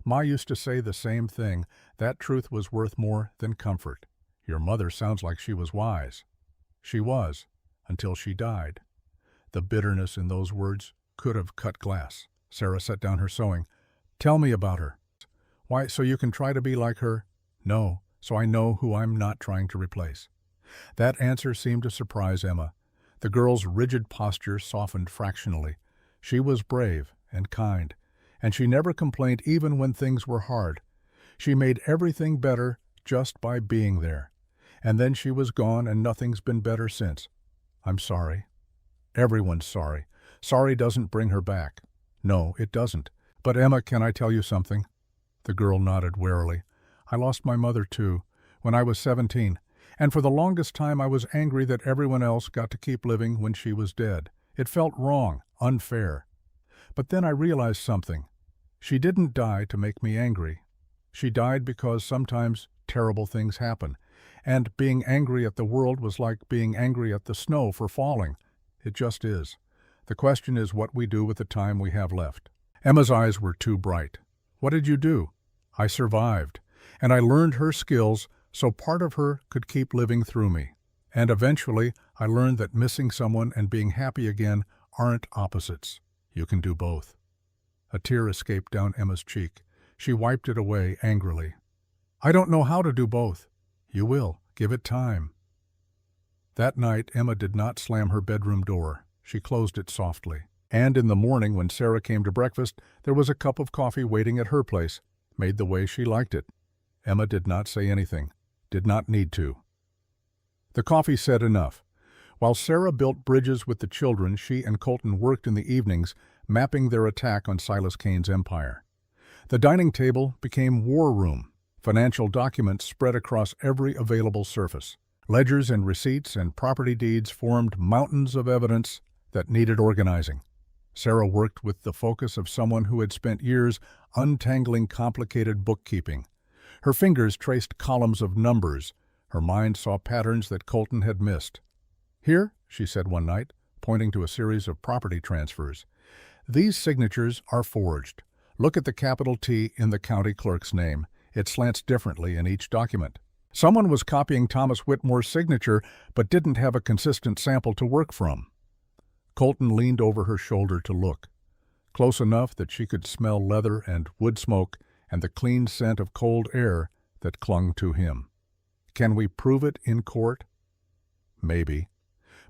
A: "Ma used to say the same thing. That truth was worth more than comfort. Your mother sounds like she was wise." "She was, until she died." The bitterness in those words could have cut glass. Sarah set down her sewing. "Tell me about her." "Why, so you can try to be like her?" "No, so I know who I'm not trying to replace." That answer seemed to surprise Emma. The girl's rigid posture softened fractionally. She was brave and kind, and she never complained even when things were hard. She made everything better just by being there. And then she was gone, and nothing's been better since. "I'm sorry." "Everyone's sorry. Sorry doesn't bring her back." "No, it doesn't. But Emma, can I tell you something?" The girl nodded warily. "I lost my mother, too, when I was 17, and for the longest time I was angry that everyone else got to keep living when she was dead. It felt wrong, unfair. But then I realized something. She didn't die to make me angry. She died because sometimes terrible things happen, and being angry at the world was like being angry at the snow for falling. It just is. The question is what we do with the time we have left." Emma's eyes were too bright. "What did you do?" "I survived. And I learned her skills so part of her could keep living through me. And eventually I learned that missing someone and being happy again aren't opposites. You can do both." A tear escaped down Emma's cheek. She wiped it away angrily. "I don't know how to do both." "You will. Give it time." That night Emma did not slam her bedroom door. She closed it softly. And in the morning when Sarah came to breakfast, there was a cup of coffee waiting at her place, made the way she liked it. Emma did not say anything, did not need to. The coffee said enough. While Sarah built bridges with the children, she and Colton worked in the evenings, mapping their attack on Silas Kane's empire. The dining table became war room. Financial documents spread across every available surface. Ledgers and receipts and property deeds formed mountains of evidence that needed organizing. Sarah worked with the focus of someone who had spent years untangling complicated bookkeeping. Her fingers traced columns of numbers. Her mind saw patterns that Colton had missed. "Here," she said one night, pointing to a series of property transfers. "These signatures are forged. Look at the capital T in the county clerk's name. It slants differently in each document. Someone was copying Thomas Whitmore's signature but didn't have a consistent sample to work from." Colton leaned over her shoulder to look, close enough that she could smell leather and wood smoke and the clean scent of cold air that clung to him. "Can we prove it in court?" "Maybe.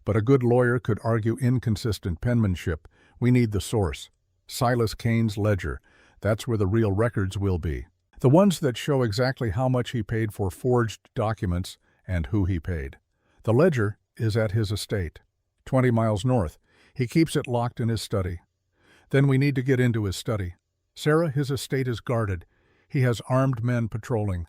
A: But a good lawyer could argue inconsistent penmanship. We need the source. Silas Kane's ledger. That's where the real records will be. The ones that show exactly how much he paid for forged documents and who he paid. The ledger is at his estate, 20 miles north. He keeps it locked in his study. Then we need to get into his study. Sarah, his estate is guarded. He has armed men patrolling.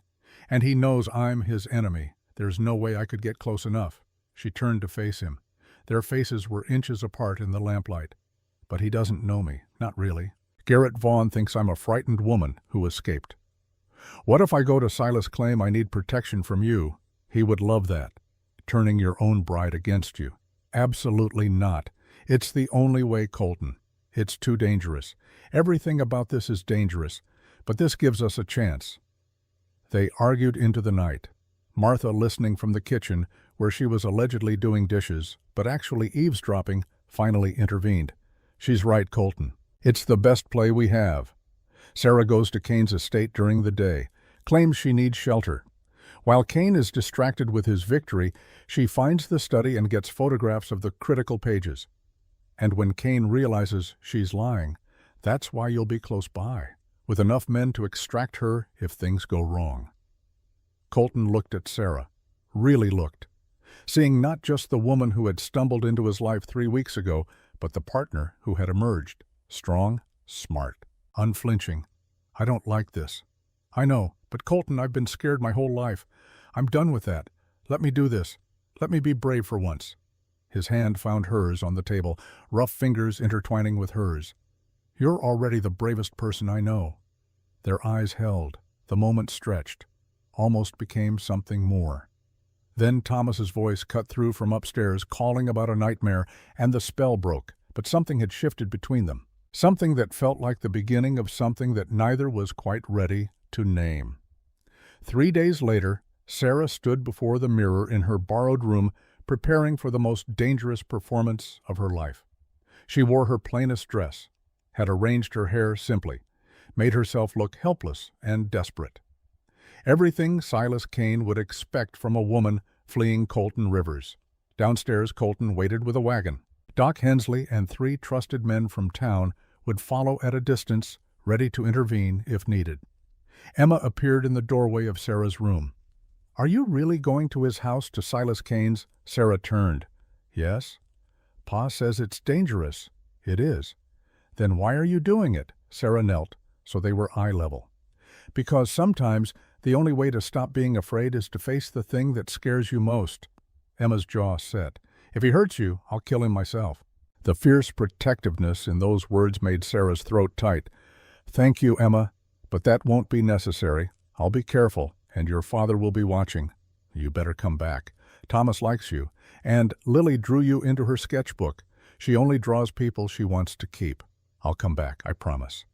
A: And he knows I'm his enemy. There's no way I could get close enough. She turned to face him. Their faces were inches apart in the lamplight. But he doesn't know me, not really. Garrett Vaughn thinks I'm a frightened woman who escaped. What if I go to Silas claim I need protection from you? He would love that. Turning your own bride against you. Absolutely not. It's the only way, Colton. It's too dangerous. Everything about this is dangerous, but this gives us a chance. They argued into the night. Martha, listening from the kitchen, where she was allegedly doing dishes, but actually eavesdropping, finally intervened. She's right, Colton. It's the best play we have. Sarah goes to Kane's estate during the day, claims she needs shelter. While Kane is distracted with his victory, she finds the study and gets photographs of the critical pages. And when Kane realizes she's lying, that's why you'll be close by, with enough men to extract her if things go wrong. Colton looked at Sarah, really looked, seeing not just the woman who had stumbled into his life 3 weeks ago, but the partner who had emerged, strong, smart, unflinching. I don't like this. I know, but Colton, I've been scared my whole life. I'm done with that. Let me do this. Let me be brave for once. His hand found hers on the table, rough fingers intertwining with hers. You're already the bravest person I know. Their eyes held, the moment stretched, almost became something more. Then Thomas's voice cut through from upstairs, calling about a nightmare, and the spell broke, but something had shifted between them. Something that felt like the beginning of something that neither was quite ready to name. 3 days later, Sarah stood before the mirror in her borrowed room, preparing for the most dangerous performance of her life. She wore her plainest dress, had arranged her hair simply, made herself look helpless and desperate. Everything Silas Kane would expect from a woman fleeing Colton Rivers. Downstairs, Colton waited with a wagon. Doc Hensley and 3 trusted men from town would follow at a distance, ready to intervene if needed. Emma appeared in the doorway of Sarah's room. Are you really going to his house, to Silas Kane's? Sarah turned. Yes. Pa says it's dangerous. It is. Then why are you doing it? Sarah knelt, so they were eye level. Because sometimes the only way to stop being afraid is to face the thing that scares you most. Emma's jaw set. If he hurts you, I'll kill him myself. The fierce protectiveness in those words made Sarah's throat tight. Thank you, Emma, but that won't be necessary. I'll be careful, and your father will be watching. You better come back. Thomas likes you, and Lily drew you into her sketchbook. She only draws people she wants to keep. I'll come back, I promise.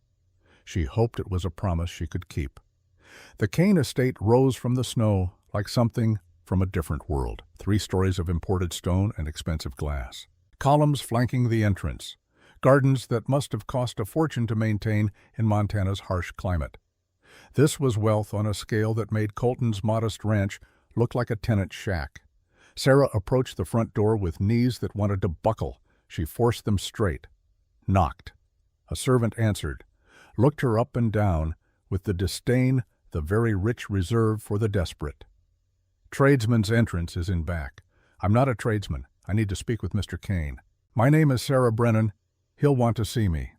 A: She hoped it was a promise she could keep. The Kane estate rose from the snow like something from a different world. 3 stories of imported stone and expensive glass. Columns flanking the entrance. Gardens that must have cost a fortune to maintain in Montana's harsh climate. This was wealth on a scale that made Colton's modest ranch look like a tenant shack. Sarah approached the front door with knees that wanted to buckle. She forced them straight. Knocked. A servant answered, looked her up and down with the disdain the very rich reserve for the desperate. Tradesman's entrance is in back. I'm not a tradesman. I need to speak with Mr. Kane. My name is Sarah Brennan. He'll want to see me.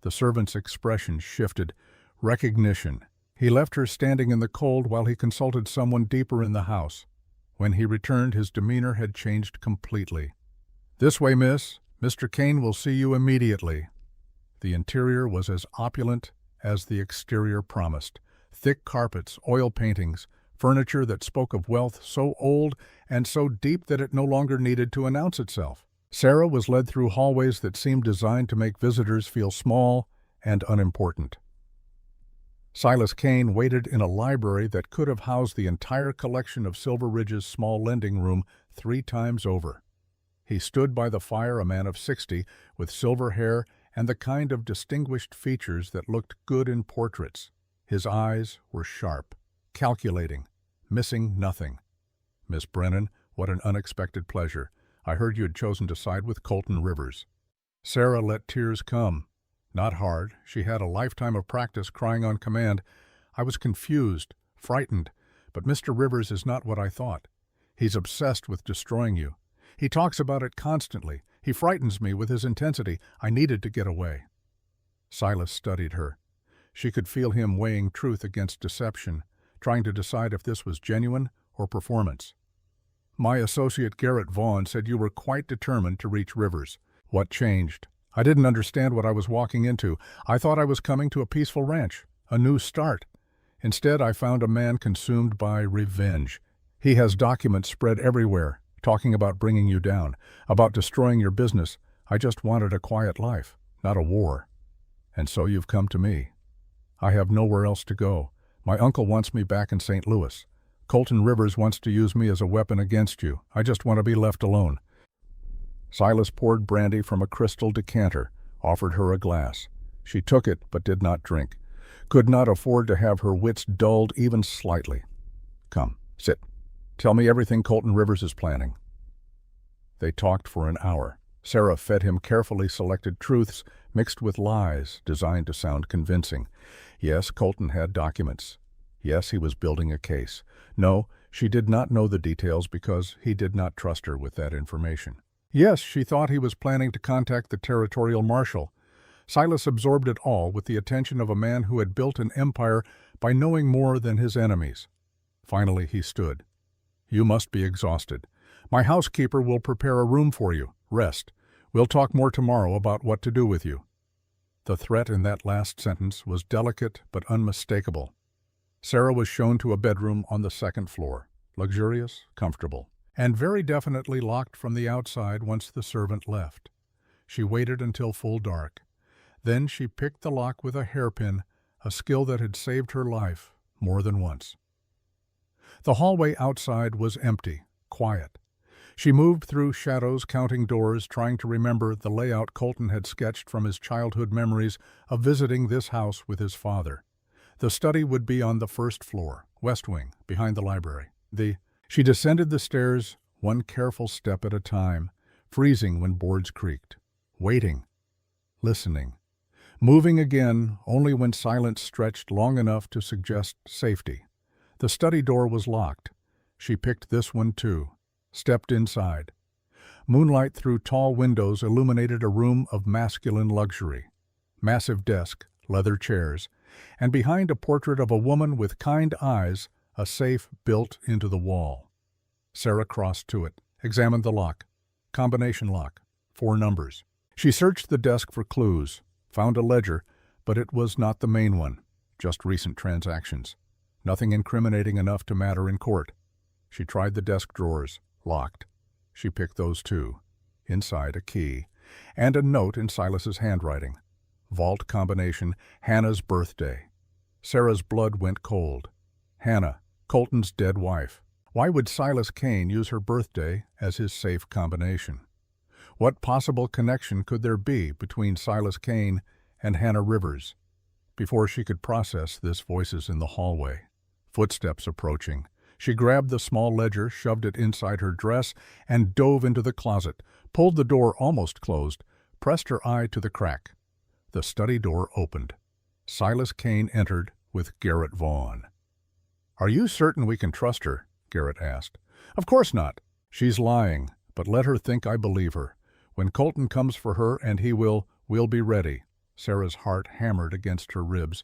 A: The servant's expression shifted. Recognition. He left her standing in the cold while he consulted someone deeper in the house. When he returned, his demeanor had changed completely. This way, miss. Mr. Kane will see you immediately. The interior was as opulent as the exterior promised. Thick carpets, oil paintings, furniture that spoke of wealth so old and so deep that it no longer needed to announce itself. Sarah was led through hallways that seemed designed to make visitors feel small and unimportant. Silas Kane waited in a library that could have housed the entire collection of Silver Ridge's small lending room 3 times over. He stood by the fire, a man of 60, with silver hair and the kind of distinguished features that looked good in portraits. His eyes were sharp, calculating, missing nothing. Miss Brennan, what an unexpected pleasure. I heard you had chosen to side with Colton Rivers. Sarah let tears come. Not hard. She had a lifetime of practice crying on command. I was confused, frightened, but Mr. Rivers is not what I thought. He's obsessed with destroying you. He talks about it constantly. He frightens me with his intensity. I needed to get away." Silas studied her. She could feel him weighing truth against deception, trying to decide if this was genuine or performance. "My associate Garrett Vaughn said you were quite determined to reach Rivers. What changed?" "I didn't understand what I was walking into. I thought I was coming to a peaceful ranch, a new start. Instead, I found a man consumed by revenge. He has documents spread everywhere, talking about bringing you down, about destroying your business. I just wanted a quiet life, not a war. And so you've come to me. I have nowhere else to go. My uncle wants me back in St. Louis. Colton Rivers wants to use me as a weapon against you. I just want to be left alone." Silas poured brandy from a crystal decanter, offered her a glass. She took it but did not drink, could not afford to have her wits dulled even slightly. "Come, sit. Tell me everything Colton Rivers is planning." They talked for an hour. Sarah fed him carefully selected truths mixed with lies designed to sound convincing. Yes, Colton had documents. Yes, he was building a case. No, she did not know the details because he did not trust her with that information. Yes, she thought he was planning to contact the territorial marshal. Silas absorbed it all with the attention of a man who had built an empire by knowing more than his enemies. Finally he stood. "You must be exhausted. My housekeeper will prepare a room for you. Rest. We'll talk more tomorrow about what to do with you." The threat in that last sentence was delicate but unmistakable. Sarah was shown to a bedroom on the second floor, luxurious, comfortable, and very definitely locked from the outside once the servant left. She waited until full dark. Then she picked the lock with a hairpin, a skill that had saved her life more than once. The hallway outside was empty, quiet. She moved through shadows, counting doors, trying to remember the layout Colton had sketched from his childhood memories of visiting this house with his father. The study would be on the first floor, west wing, behind the library. She descended the stairs, one careful step at a time, freezing when boards creaked, waiting, listening, moving again only when silence stretched long enough to suggest safety. The study door was locked. She picked this one too, stepped inside. Moonlight through tall windows illuminated a room of masculine luxury. Massive desk, leather chairs, and behind a portrait of a woman with kind eyes, a safe built into the wall. Sarah crossed to it, examined the lock. Combination lock, 4 numbers. She searched the desk for clues, found a ledger, but it was not the main one, just recent transactions. Nothing incriminating enough to matter in court. She tried the desk drawers, locked. She picked those too. Inside a key, and a note in Silas's handwriting. Vault combination, Hannah's birthday. Sarah's blood went cold. Hannah, Colton's dead wife. Why would Silas Kane use her birthday as his safe combination? What possible connection could there be between Silas Kane and Hannah Rivers? Before she could process this, voices in the hallway. Footsteps approaching. She grabbed the small ledger, shoved it inside her dress, and dove into the closet, pulled the door almost closed, pressed her eye to the crack. The study door opened. Silas Kane entered with Garrett Vaughn. "Are you certain we can trust her?" Garrett asked. "Of course not. She's lying, but let her think I believe her. When Colton comes for her, and we'll be ready." Sarah's heart hammered against her ribs.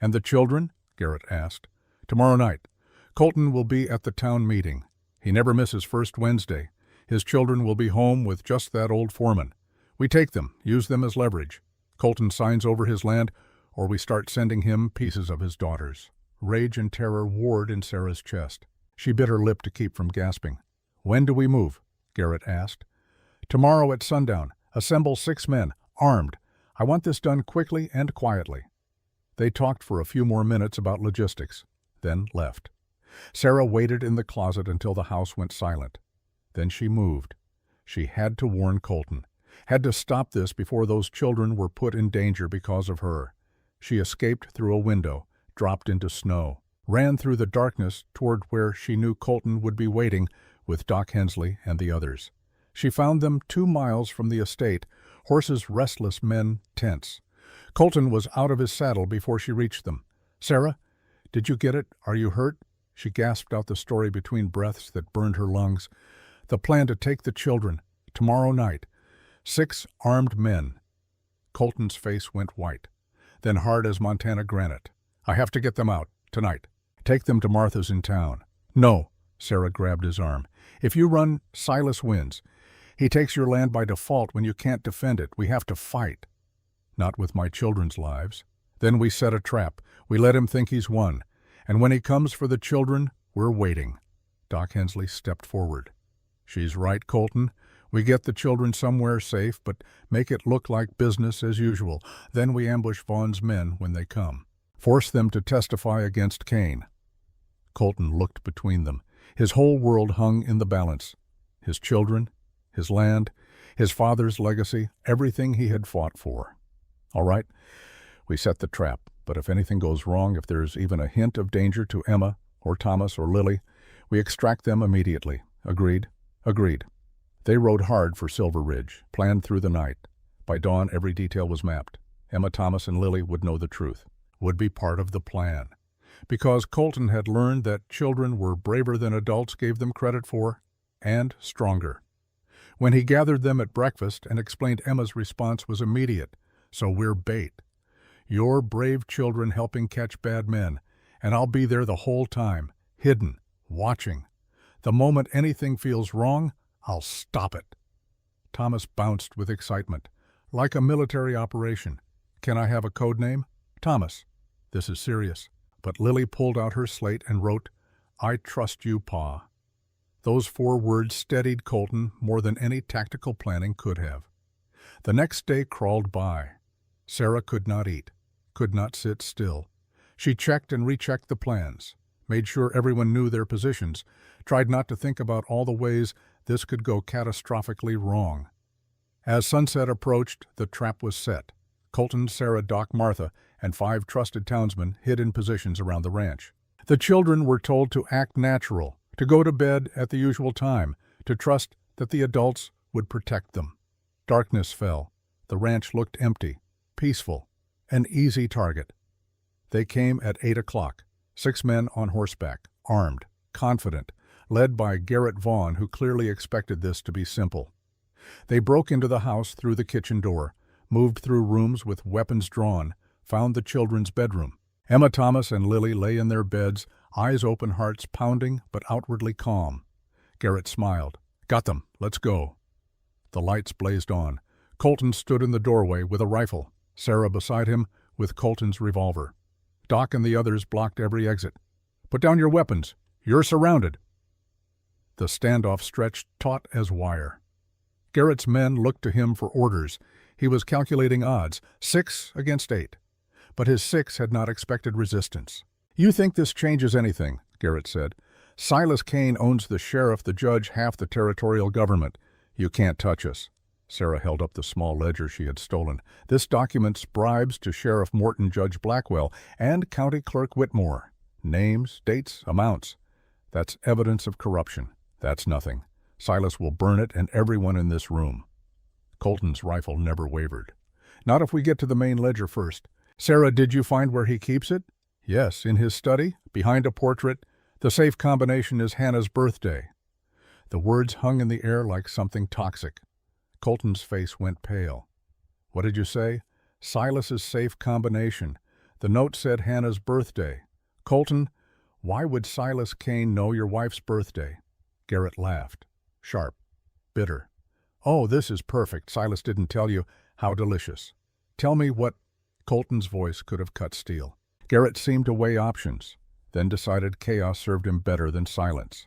A: "And the children?" Garrett asked. "Tomorrow night. Colton will be at the town meeting. He never misses first Wednesday. His children will be home with just that old foreman. We take them, use them as leverage. Colton signs over his land, or we start sending him pieces of his daughters." Rage and terror warred in Sarah's chest. She bit her lip to keep from gasping. "When do we move?" Garrett asked. "Tomorrow at sundown. Assemble 6 men, armed. I want this done quickly and quietly." They talked for a few more minutes about logistics, then left. Sarah waited in the closet until the house went silent. Then she moved. She had to warn Colton, had to stop this before those children were put in danger because of her. She escaped through a window, dropped into snow, ran through the darkness toward where she knew Colton would be waiting with Doc Hensley and the others. She found them 2 miles from the estate, horses restless, men tense. Colton was out of his saddle before she reached them. "Sarah, did you get it? Are you hurt?" She gasped out the story between breaths that burned her lungs. "The plan to take the children. Tomorrow night. 6 armed men." Colton's face went white, then hard as Montana granite. "I have to get them out. Tonight. Take them to Martha's in town." "No." Sarah grabbed his arm. "If you run, Silas wins. He takes your land by default when you can't defend it. We have to fight." "Not with my children's lives." "Then we set a trap. We let him think he's won. And when he comes for the children, we're waiting." Doc Hensley stepped forward. "She's right, Colton. We get the children somewhere safe, but make it look like business as usual. Then we ambush Vaughn's men when they come. Force them to testify against Kane." Colton looked between them. His whole world hung in the balance. His children, his land, his father's legacy, everything he had fought for. "All right, we set the trap, but if anything goes wrong, if there's even a hint of danger to Emma or Thomas or Lily, we extract them immediately." "Agreed." "Agreed." They rode hard for Silver Ridge, planned through the night. By dawn, every detail was mapped. Emma, Thomas, and Lily would know the truth, would be part of the plan. Because Colton had learned that children were braver than adults gave them credit for, and stronger. When he gathered them at breakfast and explained, Emma's response was immediate. "So we're bait. You're brave children helping catch bad men, and I'll be there the whole time, hidden, watching. The moment anything feels wrong, I'll stop it." Thomas bounced with excitement. "Like a military operation. Can I have a code name?" "Thomas." "This is serious." But Lily pulled out her slate and wrote, "I trust you, Pa." Those 4 words steadied Colton more than any tactical planning could have. The next day crawled by. Sarah could not eat, could not sit still. She checked and rechecked the plans, made sure everyone knew their positions, tried not to think about all the ways this could go catastrophically wrong. As sunset approached, the trap was set. Colton, Sarah, Doc, Martha, and 5 trusted townsmen hid in positions around the ranch. The children were told to act natural, to go to bed at the usual time, to trust that the adults would protect them. Darkness fell. The ranch looked empty, peaceful, an easy target. They came at 8 o'clock, 6 men on horseback, armed, confident, led by Garrett Vaughn, who clearly expected this to be simple. They broke into the house through the kitchen door, moved through rooms with weapons drawn, found the children's bedroom. Emma, Thomas, and Lily lay in their beds, eyes open, hearts pounding, but outwardly calm. Garrett smiled. "Got them. Let's go." The lights blazed on. Colton stood in the doorway with a rifle, Sarah beside him with Colton's revolver. Doc and the others blocked every exit. "Put down your weapons. You're surrounded." The standoff stretched taut as wire. Garrett's men looked to him for orders. He was calculating odds, 6 against 8. But his 6 had not expected resistance. "You think this changes anything," Garrett said. "Silas Kane owns the sheriff, the judge, half the territorial government. You can't touch us." Sarah held up the small ledger she had stolen. "This documents bribes to Sheriff Morton, Judge Blackwell, and County Clerk Whitmore. Names, dates, amounts. That's evidence of corruption. That's nothing. Silas will burn it and everyone in this room." Colton's rifle never wavered. "Not if we get to the main ledger first. Sarah, did you find where he keeps it?" "Yes, in his study, behind a portrait. The safe combination is Hannah's birthday." The words hung in the air like something toxic. Colton's face went pale. "What did you say?" "Silas's safe combination. The note said Hannah's birthday." "Colton, why would Silas Kane know your wife's birthday?" Garrett laughed. Sharp. Bitter. "Oh, this is perfect. Silas didn't tell you. How delicious. Tell me what—" Colton's voice could have cut steel. Garrett seemed to weigh options, then decided chaos served him better than silence.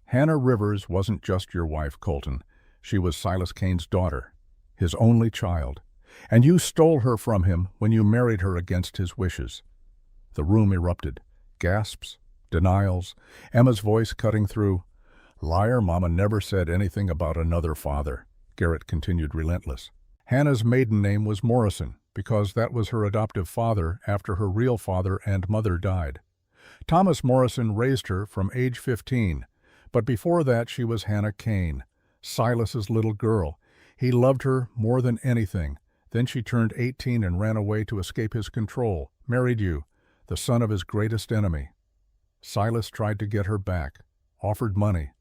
A: "Hannah Rivers wasn't just your wife, Colton. She was Silas Kane's daughter, his only child. And you stole her from him when you married her against his wishes." The room erupted. Gasps, denials, Emma's voice cutting through. "Liar, Mama never said anything about another father," Garrett continued relentless. "Hannah's maiden name was Morrison, because that was her adoptive father after her real father and mother died. Thomas Morrison raised her from age 15, but before that she was Hannah Kane, Silas's little girl. He loved her more than anything. Then she turned 18 and ran away to escape his control, married you, the son of his greatest enemy. Silas tried to get her back, offered money,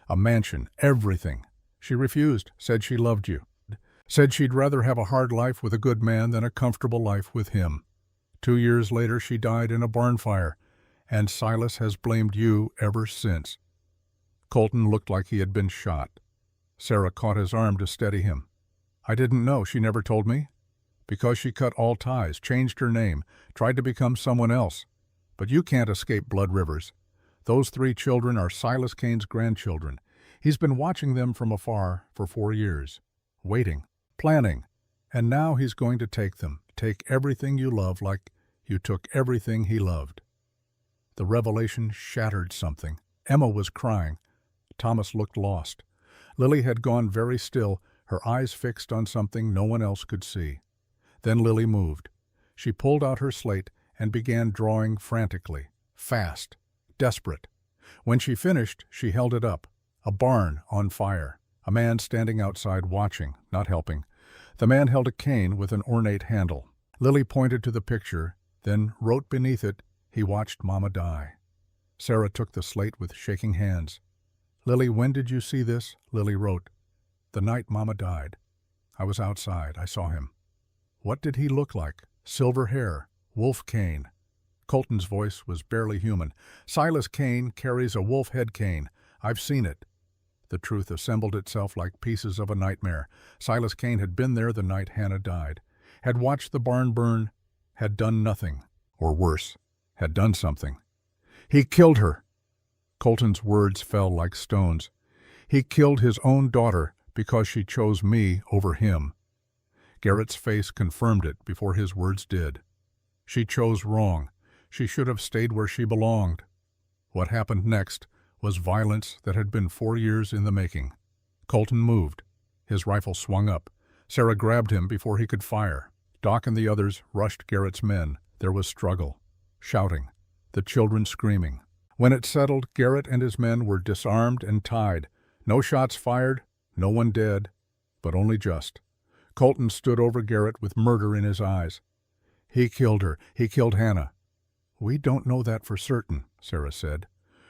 A: a mansion, everything. She refused, said she loved you, said she'd rather have a hard life with a good man than a comfortable life with him. 2 years later she died in a barn fire, and Silas has blamed you ever since. Colton looked like he had been shot. Sarah caught his arm to steady him. I didn't know, she never told me. Because she cut all ties, changed her name, tried to become someone else. But you can't escape blood rivers. Those 3 children are Silas Kane's grandchildren. He's been watching them from afar for 4 years, waiting, planning, and now he's going to take them, take everything you love like you took everything he loved. The revelation shattered something. Emma was crying. Thomas looked lost. Lily had gone very still, her eyes fixed on something no one else could see. Then Lily moved. She pulled out her slate and began drawing frantically, fast, desperate. When she finished, she held it up. A barn on fire. A man standing outside watching, not helping. The man held a cane with an ornate handle. Lily pointed to the picture, then wrote beneath it, "He watched Mama die." Sarah took the slate with shaking hands. "Lily, when did you see this?" Lily wrote. "The night Mama died. I was outside. I saw him." "What did he look like?" "Silver hair. Wolf cane." Colton's voice was barely human. "Silas Kane carries a wolf head cane. I've seen it." The truth assembled itself like pieces of a nightmare. Silas Kane had been there the night Hannah died, had watched the barn burn, had done nothing, or worse, had done something. "He killed her." Colton's words fell like stones. "He killed his own daughter because she chose me over him." Garrett's face confirmed it before his words did. She chose wrong. She should have stayed where she belonged. What happened next was violence that had been 4 years in the making. Colton moved. His rifle swung up. Sarah grabbed him before he could fire. Doc and the others rushed Garrett's men. There was struggle, shouting, the children screaming. When it settled, Garrett and his men were disarmed and tied. No shots fired, no one dead, but only just. Colton stood over Garrett with murder in his eyes. "He killed her. He killed Hannah." "We don't know that for certain," Sarah said.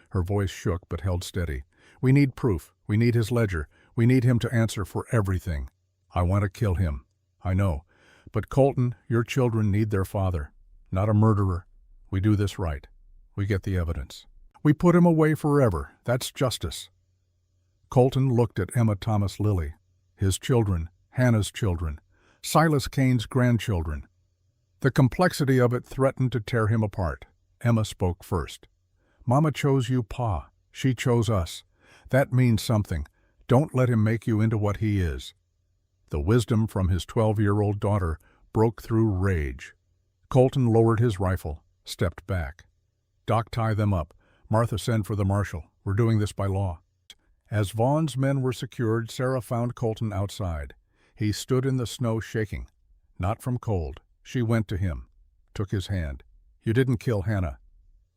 A: Her voice shook but held steady. "We need proof. We need his ledger. We need him to answer for everything. I want to kill him. I know. But Colton, your children need their father. Not a murderer. We do this right. We get the evidence. We put him away forever. That's justice." Colton looked at Emma Thomas Lilly, his children, Hannah's children, Silas Kane's grandchildren. The complexity of it threatened to tear him apart. Emma spoke first. "Mama chose you, Pa. She chose us. That means something. Don't let him make you into what he is." The wisdom from his 12-year-old daughter broke through rage. Colton lowered his rifle, stepped back. "Doc, tie them up. Martha, send for the marshal. We're doing this by law." As Vaughn's men were secured, Sarah found Colton outside. He stood in the snow shaking. Not from cold. She went to him, took his hand. "You didn't kill Hannah."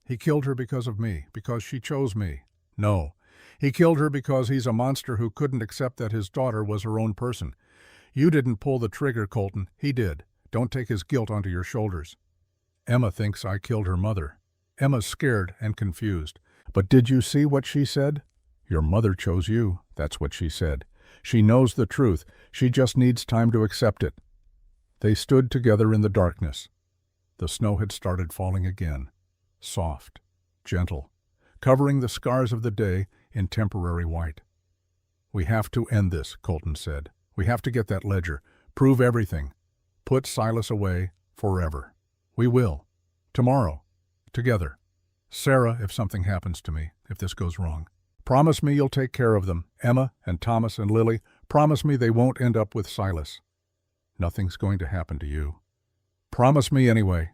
A: "He killed her because of me, because she chose me." "No. He killed her because he's a monster who couldn't accept that his daughter was her own person. You didn't pull the trigger, Colton. He did. Don't take his guilt onto your shoulders." "Emma thinks I killed her mother." Emma's scared and confused. "But did you see what she said?" "Your mother chose you," that's what she said. "She knows the truth. She just needs time to accept it." They stood together in the darkness. The snow had started falling again. Soft, gentle, covering the scars of the day in temporary white. "We have to end this," Colton said. "We have to get that ledger, prove everything, put Silas away forever. We will. Tomorrow. Together. Sarah, if something happens to me, if this goes wrong, promise me you'll take care of them. Emma and Thomas and Lily, promise me they won't end up with Silas." "Nothing's going to happen to you." "Promise me anyway."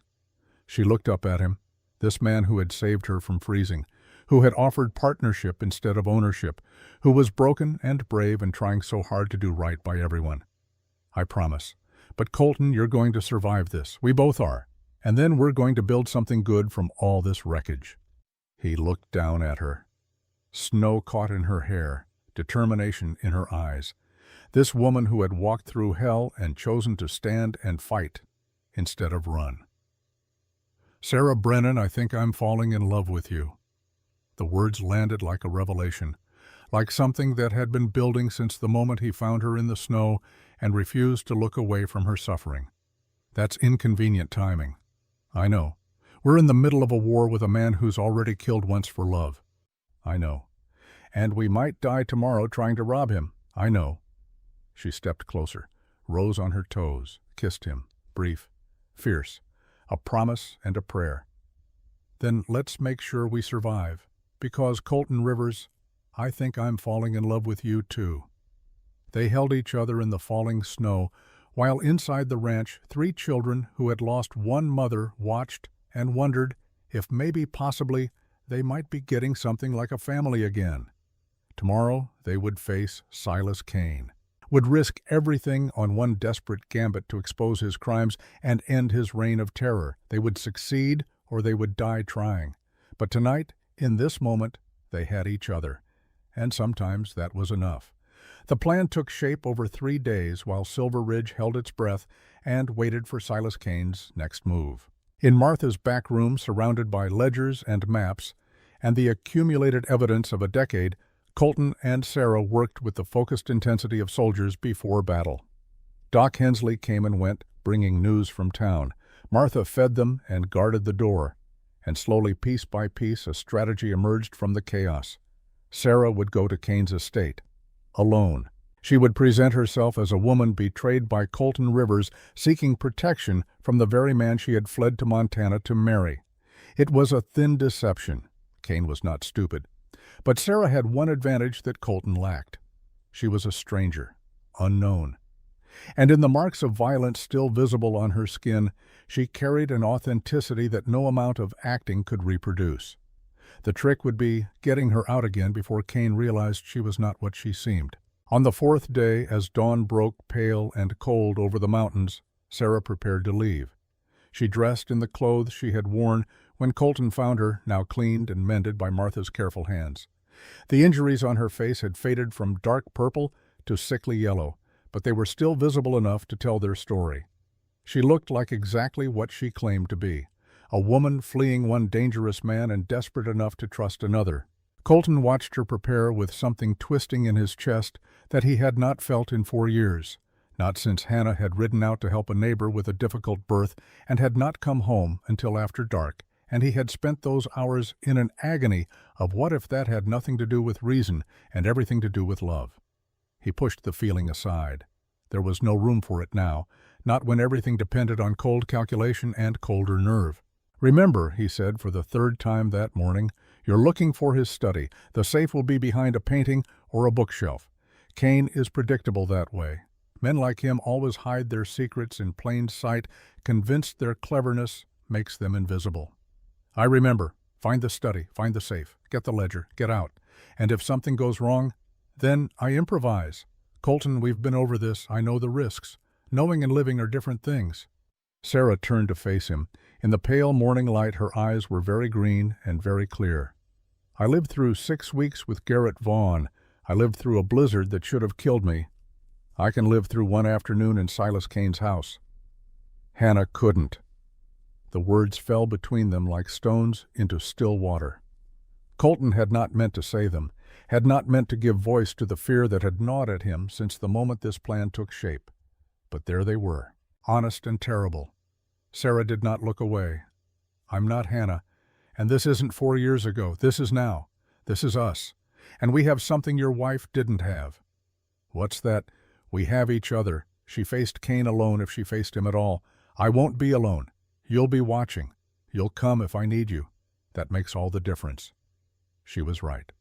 A: She looked up at him, this man who had saved her from freezing, who had offered partnership instead of ownership, who was broken and brave and trying so hard to do right by everyone. "I promise. But Colton, you're going to survive this. We both are. And then we're going to build something good from all this wreckage." He looked down at her. Snow caught in her hair, determination in her eyes. This woman who had walked through hell and chosen to stand and fight instead of run. "Sarah Brennan, I think I'm falling in love with you." The words landed like a revelation, like something that had been building since the moment he found her in the snow and refused to look away from her suffering. That's inconvenient timing. I know. We're in the middle of a war with a man who's already killed once for love. I know. And we might die tomorrow trying to rob him. I know. She stepped closer, rose on her toes, kissed him, brief, fierce, a promise and a prayer. "Then let's make sure we survive, because, Colton Rivers, I think I'm falling in love with you too." They held each other in the falling snow, while inside the ranch 3 children who had lost one mother watched and wondered if maybe possibly they might be getting something like a family again. Tomorrow they would face Silas Kane, would risk everything on one desperate gambit to expose his crimes and end his reign of terror. They would succeed or they would die trying. But tonight, in this moment, they had each other, and sometimes that was enough. The plan took shape over 3 days while Silver Ridge held its breath and waited for Silas Kane's next move. In Martha's back room, surrounded by ledgers and maps and the accumulated evidence of a decade, Colton and Sarah worked with the focused intensity of soldiers before battle. Doc Hensley came and went, bringing news from town. Martha fed them and guarded the door, and slowly, piece by piece, a strategy emerged from the chaos. Sarah would go to Kane's estate. Alone. She would present herself as a woman betrayed by Colton Rivers, seeking protection from the very man she had fled to Montana to marry. It was a thin deception. Kane was not stupid. But Sarah had one advantage that Colton lacked. She was a stranger, unknown. And in the marks of violence still visible on her skin, she carried an authenticity that no amount of acting could reproduce. The trick would be getting her out again before Kane realized she was not what she seemed. On the 4th day, as dawn broke pale and cold over the mountains, Sarah prepared to leave. She dressed in the clothes she had worn when Colton found her, now cleaned and mended by Martha's careful hands. The injuries on her face had faded from dark purple to sickly yellow, but they were still visible enough to tell their story. She looked like exactly what she claimed to be. A woman fleeing one dangerous man and desperate enough to trust another. Colton watched her prepare with something twisting in his chest that he had not felt in 4 years, not since Hannah had ridden out to help a neighbor with a difficult birth and had not come home until after dark, and he had spent those hours in an agony of what if that had nothing to do with reason and everything to do with love. He pushed the feeling aside. There was no room for it now, not when everything depended on cold calculation and colder nerve. "Remember," he said for the 3rd time that morning, "you're looking for his study. The safe will be behind a painting or a bookshelf. Kane is predictable that way. Men like him always hide their secrets in plain sight, convinced their cleverness makes them invisible. I remember. Find the study, find the safe, get the ledger, get out. And if something goes wrong, then I improvise. Colton, we've been over this. I know the risks. Knowing and living are different things." Sarah turned to face him. In the pale morning light, her eyes were very green and very clear. "I lived through 6 weeks with Garrett Vaughn. I lived through a blizzard that should have killed me. I can live through one afternoon in Silas Kane's house." Hannah couldn't. The words fell between them like stones into still water. Colton had not meant to say them, had not meant to give voice to the fear that had gnawed at him since the moment this plan took shape. But there they were, honest and terrible. Sarah did not look away. "I'm not Hannah, and this isn't 4 years ago. This is now. This is us. And we have something your wife didn't have." "What's that?" "We have each other. She faced Kane alone if she faced him at all. I won't be alone. You'll be watching. You'll come if I need you. That makes all the difference." She was right.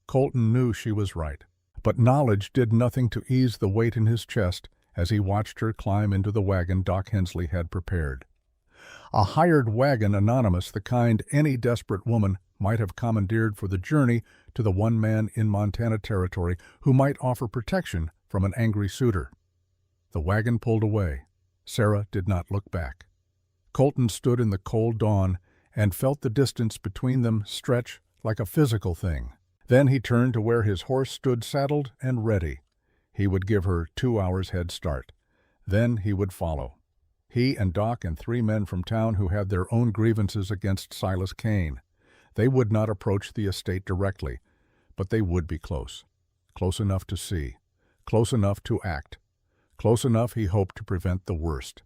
A: Colton knew she was right. But knowledge did nothing to ease the weight in his chest as he watched her climb into the wagon Doc Hensley had prepared. A hired wagon, anonymous, the kind any desperate woman might have commandeered for the journey to the one man in Montana territory who might offer protection from an angry suitor. The wagon pulled away. Sarah did not look back. Colton stood in the cold dawn and felt the distance between them stretch like a physical thing. Then he turned to where his horse stood saddled and ready. He would give her 2 hours head start. Then he would follow. He and Doc and 3 men from town who had their own grievances against Silas Kane. They would not approach the estate directly, but they would be close. Close enough to see. Close enough to act. Close enough, he hoped, to prevent the worst.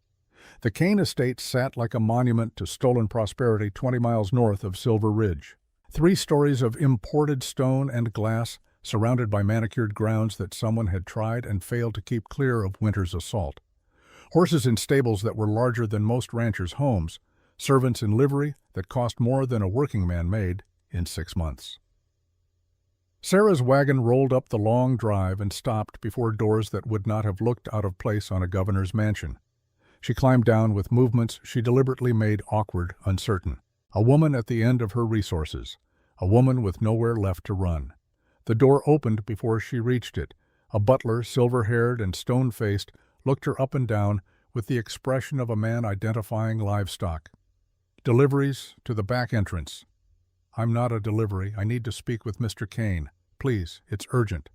A: The Kane estate sat like a monument to stolen prosperity 20 miles north of Silver Ridge. 3 stories of imported stone and glass, surrounded by manicured grounds that someone had tried and failed to keep clear of winter's assault. Horses in stables that were larger than most ranchers' homes, servants in livery that cost more than a working man made in 6 months. Sarah's wagon rolled up the long drive and stopped before doors that would not have looked out of place on a governor's mansion. She climbed down with movements she deliberately made awkward, uncertain. A woman at the end of her resources. A woman with nowhere left to run. The door opened before she reached it. A butler, silver-haired and stone-faced, looked her up and down with the expression of a man identifying livestock. "Deliveries to the back entrance." "I'm not a delivery. I need to speak with Mr. Kane. Please, it's urgent."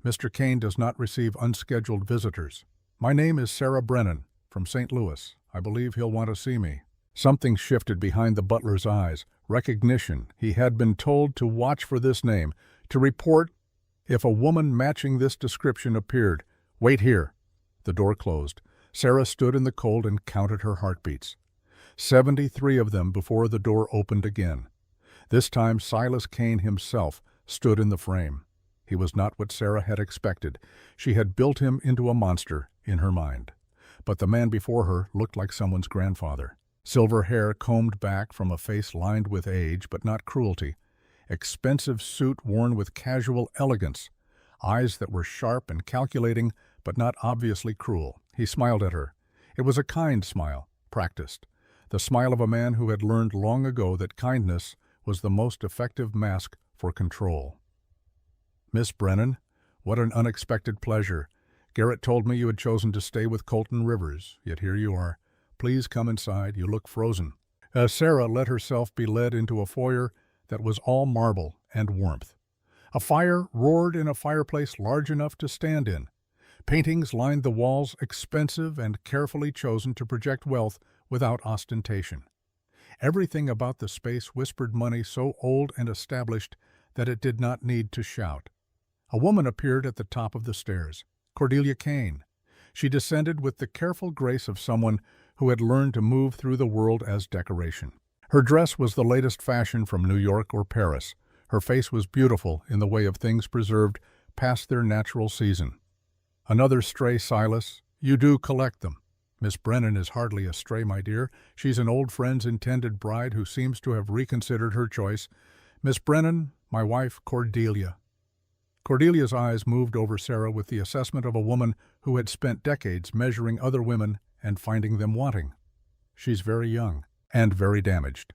A: "Mr. Kane does not receive unscheduled visitors." "My name is Sarah Brennan, from St. Louis. I believe he'll want to see me." Something shifted behind the butler's eyes. Recognition. He had been told to watch for this name, to report if a woman matching this description appeared. "Wait here." The door closed. Sarah stood in the cold and counted her heartbeats. 73 of them before the door opened again. This time Silas Kane himself stood in the frame. He was not what Sarah had expected. She had built him into a monster in her mind. But the man before her looked like someone's grandfather. Silver hair combed back from a face lined with age, but not cruelty. Expensive suit worn with casual elegance. Eyes that were sharp and calculating, but not obviously cruel. He smiled at her. It was a kind smile, practiced. The smile of a man who had learned long ago that kindness was the most effective mask for control. "Miss Brennan, what an unexpected pleasure. Garrett told me you had chosen to stay with Colton Rivers, yet here you are. Please come inside. You look frozen." Sarah let herself be led into a foyer that was all marble and warmth. A fire roared in a fireplace large enough to stand in. Paintings lined the walls, expensive and carefully chosen to project wealth without ostentation. Everything about the space whispered money so old and established that it did not need to shout. A woman appeared at the top of the stairs. Cordelia Kane. She descended with the careful grace of someone who had learned to move through the world as decoration. Her dress was the latest fashion from New York or Paris. Her face was beautiful in the way of things preserved past their natural season. "Another stray, Silas. You do collect them." "Miss Brennan is hardly a stray, my dear. She's an old friend's intended bride who seems to have reconsidered her choice. Miss Brennan, my wife, Cordelia." Cordelia's eyes moved over Sarah with the assessment of a woman who had spent decades measuring other women and finding them wanting. "She's very young and very damaged."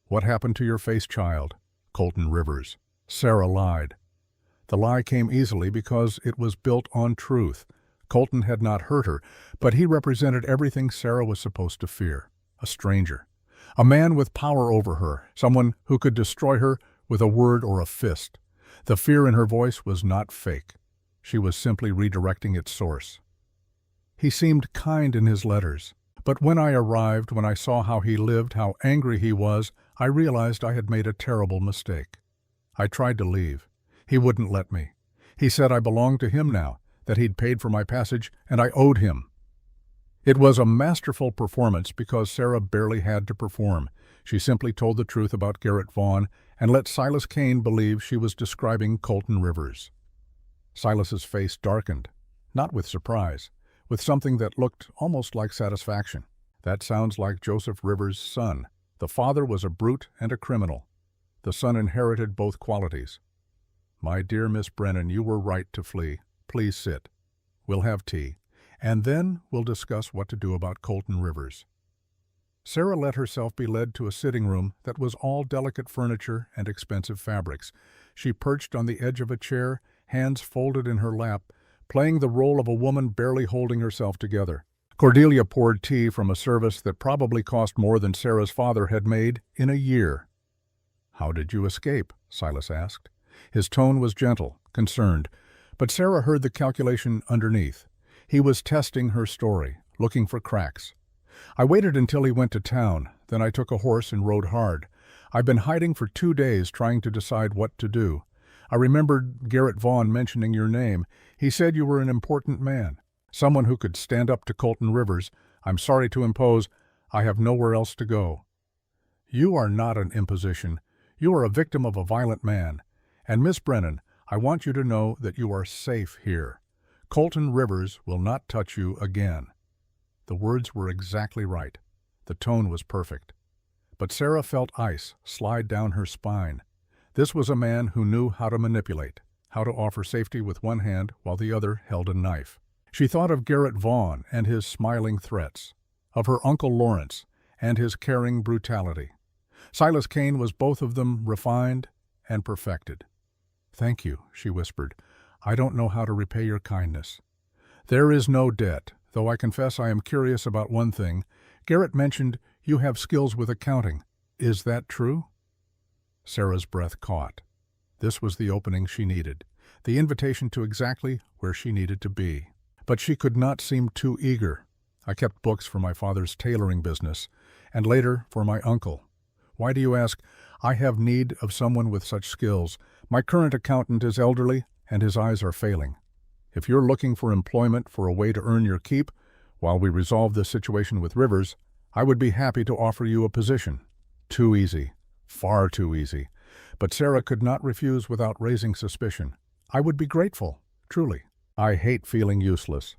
A: "What happened to your face, child?" Colton Rivers. Sarah lied. The lie came easily because it was built on truth. Colton had not hurt her, but he represented everything Sarah was supposed to fear. A stranger. A man with power over her, someone who could destroy her with a word or a fist. The fear in her voice was not fake. She was simply redirecting its source. "He seemed kind in his letters, but when I arrived, when I saw how he lived, how angry he was, I realized I had made a terrible mistake. I tried to leave. He wouldn't let me. He said I belonged to him now, that he'd paid for my passage, and I owed him." It was a masterful performance because Sarah barely had to perform. She simply told the truth about Garrett Vaughn and let Silas Kane believe she was describing Colton Rivers. Silas's face darkened, not with surprise, with something that looked almost like satisfaction. "That sounds like Joseph Rivers' son. The father was a brute and a criminal. The son inherited both qualities." "My dear Miss Brennan, you were right to flee. Please sit. We'll have tea, and then we'll discuss what to do about Colton Rivers." Sarah let herself be led to a sitting room that was all delicate furniture and expensive fabrics. She perched on the edge of a chair, hands folded in her lap, playing the role of a woman barely holding herself together. Cordelia poured tea from a service that probably cost more than Sarah's father had made in a year. "How did you escape?" Silas asked. His tone was gentle, concerned, But Sarah heard the calculation underneath. He was testing her story, looking for cracks. I waited until he went to town, then I took a horse and rode hard. I've been hiding for 2 days trying to decide what to do. I remembered Garrett Vaughn mentioning your name. He said you were an important man, someone who could stand up to Colton Rivers. I'm sorry to impose. I have nowhere else to go. You are not an imposition. You are a victim of a violent man. And Miss Brennan, I want you to know that you are safe here. Colton Rivers will not touch you again. The words were exactly right. The tone was perfect. But Sarah felt ice slide down her spine. This was a man who knew how to manipulate, how to offer safety with one hand while the other held a knife. She thought of Garrett Vaughn and his smiling threats, of her Uncle Lawrence and his caring brutality. Silas Kane was both of them refined and perfected. "Thank you," she whispered. "I don't know how to repay your kindness." "There is no debt, though I confess I am curious about one thing. Garrett mentioned you have skills with accounting. Is that true?" Sarah's breath caught. This was the opening she needed, the invitation to exactly where she needed to be. But she could not seem too eager. "I kept books for my father's tailoring business, and later for my uncle. Why do you ask? I have need of someone with such skills. My current accountant is elderly, and his eyes are failing. If you're looking for employment for a way to earn your keep, while we resolve this situation with Rivers, I would be happy to offer you a position." Too easy. Far too easy. But Sarah could not refuse without raising suspicion. "I would be grateful, truly. I hate feeling useless."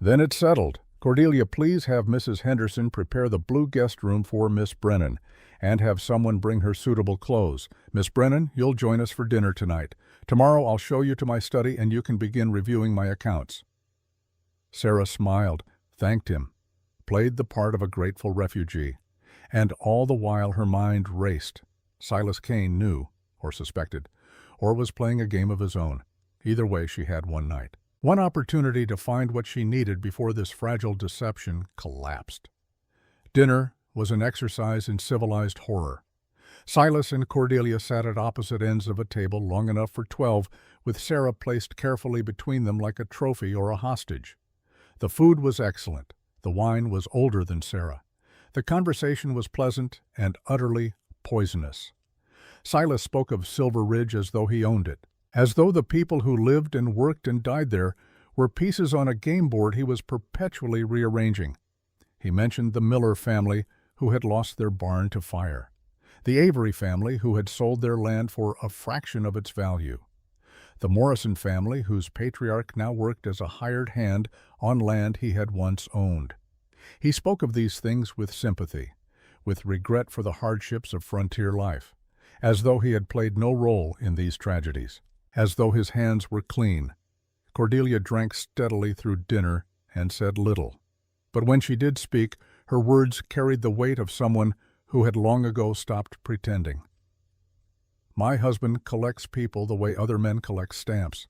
A: "Then it's settled. Cordelia, please have Mrs. Henderson prepare the blue guest room for Miss Brennan, and have someone bring her suitable clothes. Miss Brennan, you'll join us for dinner tonight. Tomorrow I'll show you to my study and you can begin reviewing my accounts." Sarah smiled, thanked him, played the part of a grateful refugee, and all the while her mind raced. Silas Kane knew, or suspected, or was playing a game of his own. Either way, she had one night. One opportunity to find what she needed before this fragile deception collapsed. Dinner was an exercise in civilized horror. Silas and Cordelia sat at opposite ends of a table long enough for 12, with Sarah placed carefully between them like a trophy or a hostage. The food was excellent. The wine was older than Sarah. The conversation was pleasant and utterly poisonous. Silas spoke of Silver Ridge as though he owned it, as though the people who lived and worked and died there were pieces on a game board he was perpetually rearranging. He mentioned the Miller family who had lost their barn to fire, the Avery family who had sold their land for a fraction of its value, the Morrison family whose patriarch now worked as a hired hand on land he had once owned. He spoke of these things with sympathy, with regret for the hardships of frontier life, as though he had played no role in these tragedies, as though his hands were clean. Cordelia drank steadily through dinner and said little. But when she did speak, her words carried the weight of someone who had long ago stopped pretending. "My husband collects people the way other men collect stamps.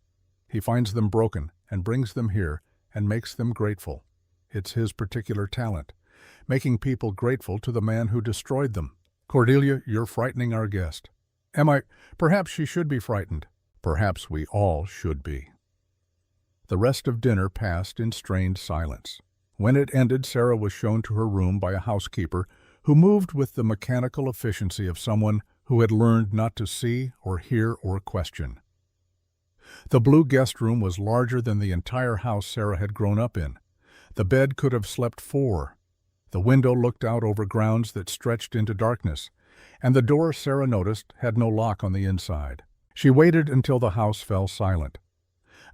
A: He finds them broken and brings them here and makes them grateful. It's his particular talent, making people grateful to the man who destroyed them. Cordelia, you're frightening our guest." "Am I? Perhaps she should be frightened. Perhaps we all should be." The rest of dinner passed in strained silence. When it ended, Sarah was shown to her room by a housekeeper who moved with the mechanical efficiency of someone who had learned not to see or hear or question. The blue guest room was larger than the entire house Sarah had grown up in. The bed could have slept 4. The window looked out over grounds that stretched into darkness, and the door, Sarah noticed, had no lock on the inside. She waited until the house fell silent,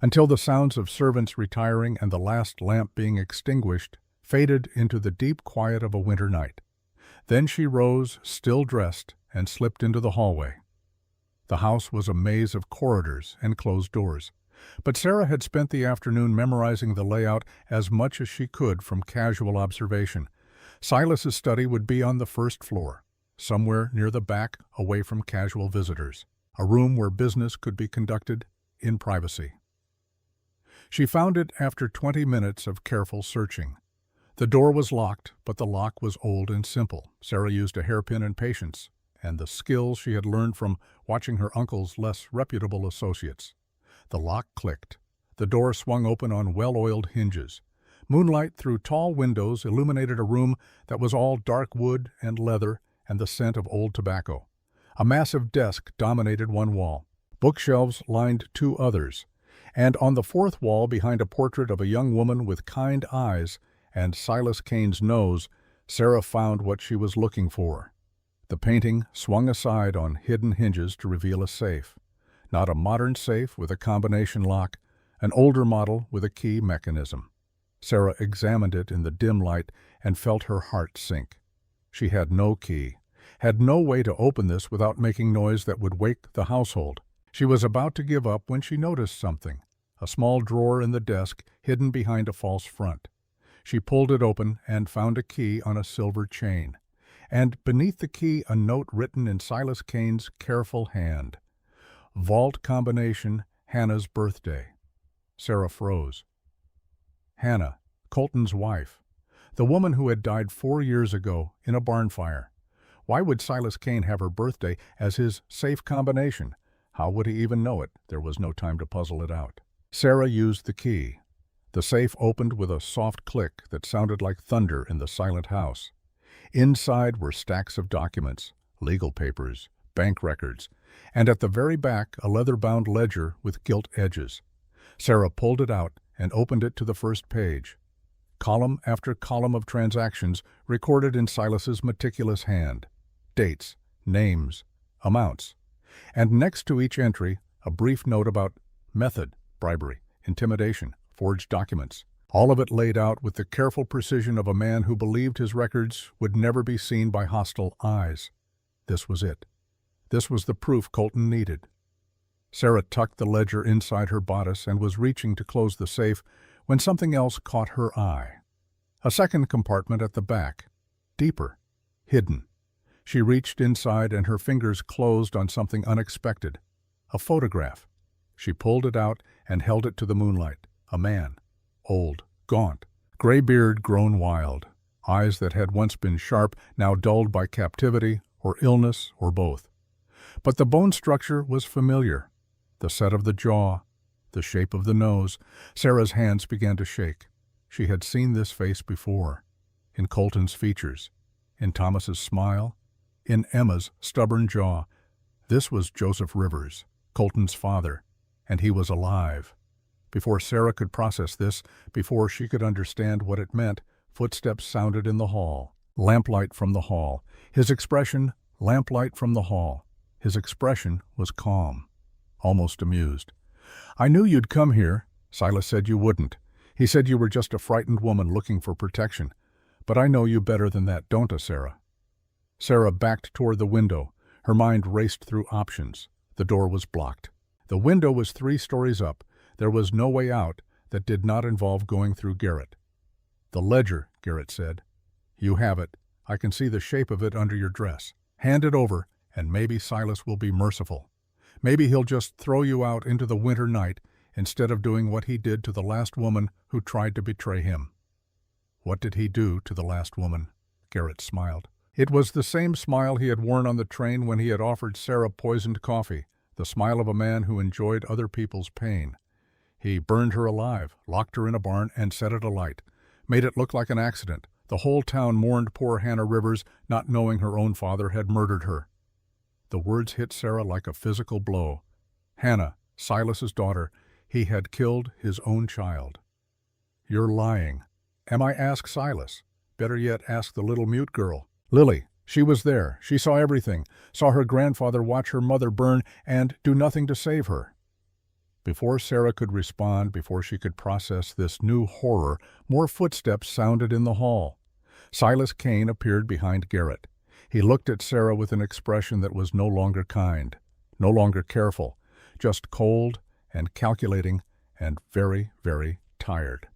A: until the sounds of servants retiring and the last lamp being extinguished faded into the deep quiet of a winter night. Then she rose, still dressed, and slipped into the hallway. The house was a maze of corridors and closed doors, but Sarah had spent the afternoon memorizing the layout as much as she could from casual observation. Silas's study would be on the first floor, somewhere near the back, away from casual visitors, a room where business could be conducted in privacy. She found it after 20 minutes of careful searching. The door was locked, but the lock was old and simple. Sarah used a hairpin and patience, and the skills she had learned from watching her uncle's less reputable associates. The lock clicked. The door swung open on well-oiled hinges. Moonlight through tall windows illuminated a room that was all dark wood and leather and the scent of old tobacco. A massive desk dominated one wall. Bookshelves lined two others, and on the fourth wall, behind a portrait of a young woman with kind eyes and Silas Kane's nose, Sarah found what she was looking for. The painting swung aside on hidden hinges to reveal a safe. Not a modern safe with a combination lock, an older model with a key mechanism. Sarah examined it in the dim light and felt her heart sink. She had no key, had no way to open this without making noise that would wake the household. She was about to give up when she noticed something, a small drawer in the desk hidden behind a false front. She pulled it open and found a key on a silver chain, and beneath the key a note written in Silas Kane's careful hand. Vault combination, Hannah's birthday. Sarah froze. Hannah, Colton's wife, the woman who had died 4 years ago in a barn fire. Why would Silas Kane have her birthday as his safe combination? How would he even know it? There was no time to puzzle it out. Sarah used the key. The safe opened with a soft click that sounded like thunder in the silent house. Inside were stacks of documents, legal papers, bank records, and at the very back a leather-bound ledger with gilt edges. Sarah pulled it out and opened it to the first page. Column after column of transactions recorded in Silas's meticulous hand. Dates, names, amounts. And next to each entry, a brief note about method, bribery, intimidation, forged documents. All of it laid out with the careful precision of a man who believed his records would never be seen by hostile eyes. This was it. This was the proof Colton needed. Sarah tucked the ledger inside her bodice and was reaching to close the safe when something else caught her eye. A second compartment at the back, deeper, hidden. She reached inside and her fingers closed on something unexpected. A photograph. She pulled it out and held it to the moonlight. A man, old, gaunt, gray beard grown wild, eyes that had once been sharp, now dulled by captivity or illness or both. But the bone structure was familiar. The set of the jaw, the shape of the nose. Sarah's hands began to shake. She had seen this face before, in Colton's features, in Thomas's smile, in Emma's stubborn jaw. This was Joseph Rivers, Colton's father, and he was alive. Before Sarah could process this, before she could understand what it meant, footsteps sounded in the hall. Lamplight from the hall. His expression, lamplight from the hall. His expression was calm, almost amused. "I knew you'd come here. Silas said you wouldn't. He said you were just a frightened woman looking for protection. But I know you better than that, don't I, Sarah?" Sarah backed toward the window. Her mind raced through options. The door was blocked. The window was 3 stories up. There was no way out that did not involve going through Garrett. "The ledger," Garrett said. "You have it. I can see the shape of it under your dress. Hand it over, and maybe Silas will be merciful. Maybe he'll just throw you out into the winter night instead of doing what he did to the last woman who tried to betray him." What did he do to the last woman? Garrett smiled. It was the same smile he had worn on the train when he had offered Sarah poisoned coffee, the smile of a man who enjoyed other people's pain. He burned her alive, locked her in a barn, and set it alight, made it look like an accident. The whole town mourned poor Hannah Rivers, not knowing her own father had murdered her. The words hit Sarah like a physical blow. Hannah, Silas's daughter, he had killed his own child. "You're lying." "Am I?" Ask Silas. Better yet, ask the little mute girl. Lily. She was there. She saw everything, saw her grandfather watch her mother burn and do nothing to save her. Before Sarah could respond, before she could process this new horror, more footsteps sounded in the hall. Silas Kane appeared behind Garrett. He looked at Sarah with an expression that was no longer kind, no longer careful, just cold and calculating and very, very tired.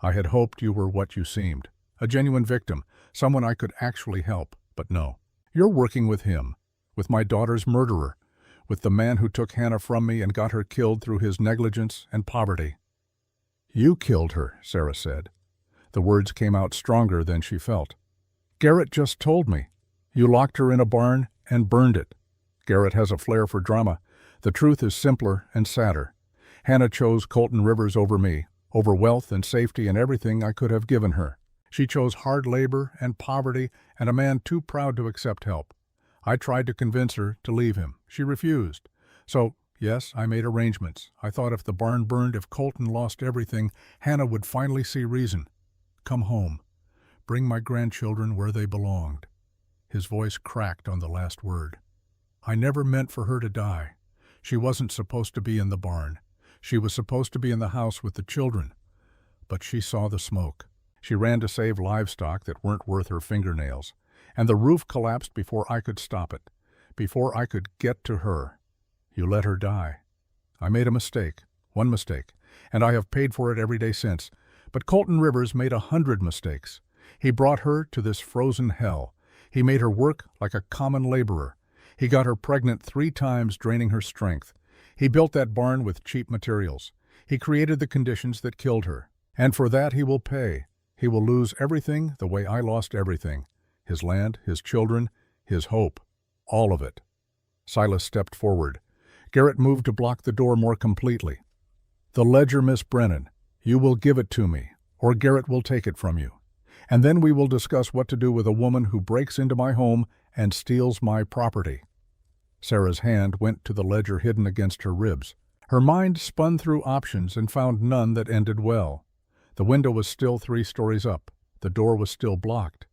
A: "I had hoped you were what you seemed, a genuine victim, someone I could actually help, but no. You're working with him, with my daughter's murderer, with the man who took Hannah from me and got her killed through his negligence and poverty." "You killed her," Sarah said. The words came out stronger than she felt. "Garrett just told me. You locked her in a barn and burned it." Garrett has a flair for drama. The truth is simpler and sadder. Hannah chose Colton Rivers over me, over wealth and safety and everything I could have given her. She chose hard labor and poverty and a man too proud to accept help. I tried to convince her to leave him. She refused. So, yes, I made arrangements. I thought if the barn burned, if Colton lost everything, Hannah would finally see reason. Come home. Bring my grandchildren where they belonged. His voice cracked on the last word. I never meant for her to die. She wasn't supposed to be in the barn. She was supposed to be in the house with the children. But she saw the smoke. She ran to save livestock that weren't worth her fingernails. And the roof collapsed before I could stop it, before I could get to her. You let her die. I made a mistake, one mistake, and I have paid for it every day since. But Colton Rivers made 100 mistakes. He brought her to this frozen hell. He made her work like a common laborer. He got her pregnant 3 times, draining her strength. He built that barn with cheap materials. He created the conditions that killed her. And for that he will pay. He will lose everything the way I lost everything. His land, his children, his hope. All of it. Silas stepped forward. Garrett moved to block the door more completely. The ledger, Miss Brennan. You will give it to me, or Garrett will take it from you. And then we will discuss what to do with a woman who breaks into my home and steals my property. Sarah's hand went to the ledger hidden against her ribs. Her mind spun through options and found none that ended well. The window was still 3 stories up. The door was still blocked.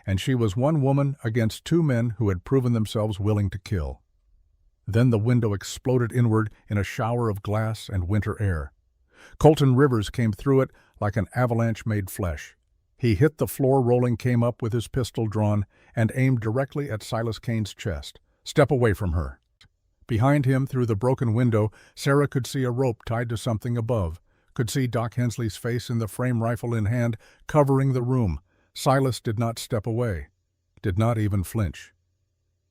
A: And she was one woman against 2 men who had proven themselves willing to kill. Then the window exploded inward in a shower of glass and winter air. Colton Rivers came through it like an avalanche made flesh. He hit the floor, rolling, came up with his pistol drawn, and aimed directly at Silas Kane's chest. Step away from her. Behind him, through the broken window, Sarah could see a rope tied to something above, could see Doc Hensley's face in the frame, rifle in hand, covering the room. Silas did not step away, did not even flinch.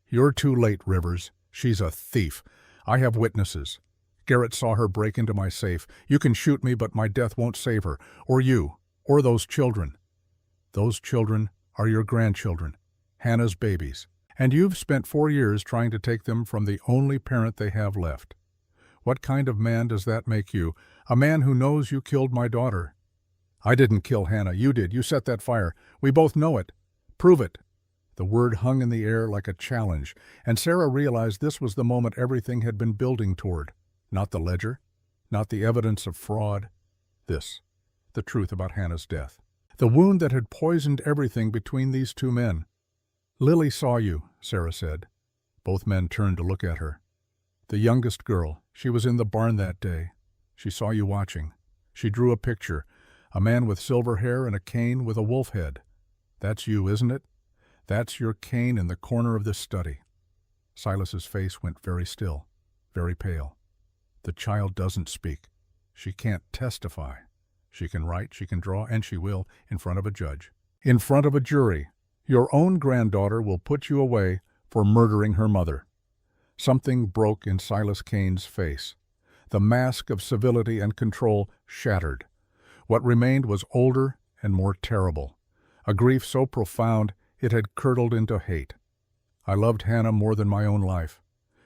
A: You're too late, Rivers. She's a thief. I have witnesses. Garrett saw her break into my safe. You can shoot me, but my death won't save her, or you, or those children. Those children are your grandchildren, Hannah's babies, and you've spent 4 years trying to take them from the only parent they have left. What kind of man does that make you? A man who knows you killed my daughter. I didn't kill Hannah. You did. You set that fire. We both know it. Prove it. The word hung in the air like a challenge, and Sarah realized this was the moment everything had been building toward. Not the ledger, not the evidence of fraud. This, the truth about Hannah's death. The wound that had poisoned everything between these 2 men. Lily saw you, Sarah said. Both men turned to look at her. The youngest girl, she was in the barn that day. She saw you watching. She drew a picture, a man with silver hair and a cane with a wolf head. That's you, isn't it? That's your cane in the corner of this study. Silas's face went very still, very pale. The child doesn't speak. She can't testify. She can write, she can draw, and she will, in front of a judge. In front of a jury. Your own granddaughter will put you away for murdering her mother. Something broke in Silas Kane's face. The mask of civility and control shattered. What remained was older and more terrible. A grief so profound it had curdled into hate. I loved Hannah more than my own life.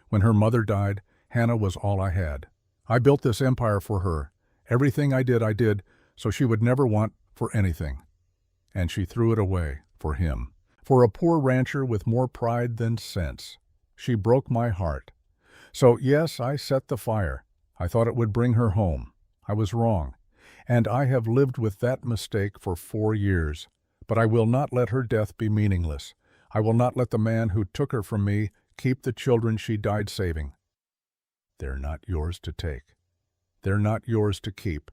A: When her mother died, Hannah was all I had. I built this empire for her. Everything I did, so she would never want for anything. And she threw it away for him, for a poor rancher with more pride than sense. She broke my heart. So yes, I set the fire. I thought it would bring her home. I was wrong. And I have lived with that mistake for 4 years. But I will not let her death be meaningless. I will not let the man who took her from me keep the children she died saving. They're not yours to take. They're not yours to keep.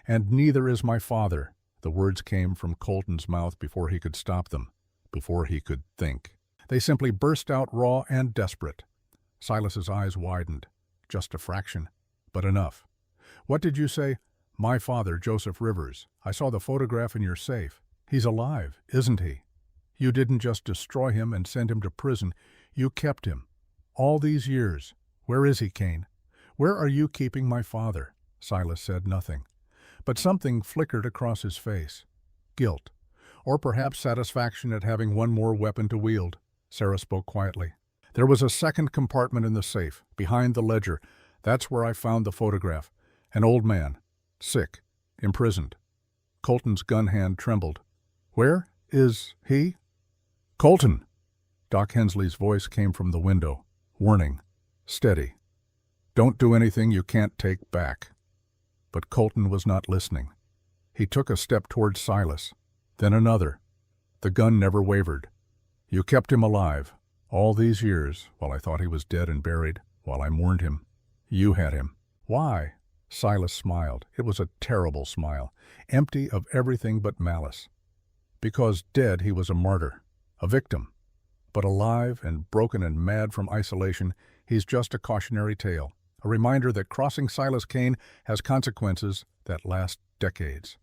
A: And neither is my father. The words came from Colton's mouth before he could stop them, before he could think. They simply burst out raw and desperate. Silas's eyes widened. Just a fraction, but enough. What did you say? My father, Joseph Rivers. I saw the photograph in your safe. He's alive, isn't he? You didn't just destroy him and send him to prison. You kept him. All these years. Where is he, Kane? Where are you keeping my father? Silas said nothing. But something flickered across his face. Guilt. Or perhaps satisfaction at having one more weapon to wield. Sarah spoke quietly. There was a second compartment in the safe, behind the ledger. That's where I found the photograph. An old man. Sick. Imprisoned. Colton's gun hand trembled. Where is he? Colton! Doc Hensley's voice came from the window. Warning. Steady. Don't do anything you can't take back. But Colton was not listening. He took a step towards Silas, then another. The gun never wavered. You kept him alive. All these years, while I thought he was dead and buried, while I mourned him. You had him. Why? Silas smiled. It was a terrible smile, empty of everything but malice. Because dead he was a martyr, a victim. But alive and broken and mad from isolation, he's just a cautionary tale, a reminder that crossing Silas Kane has consequences that last decades.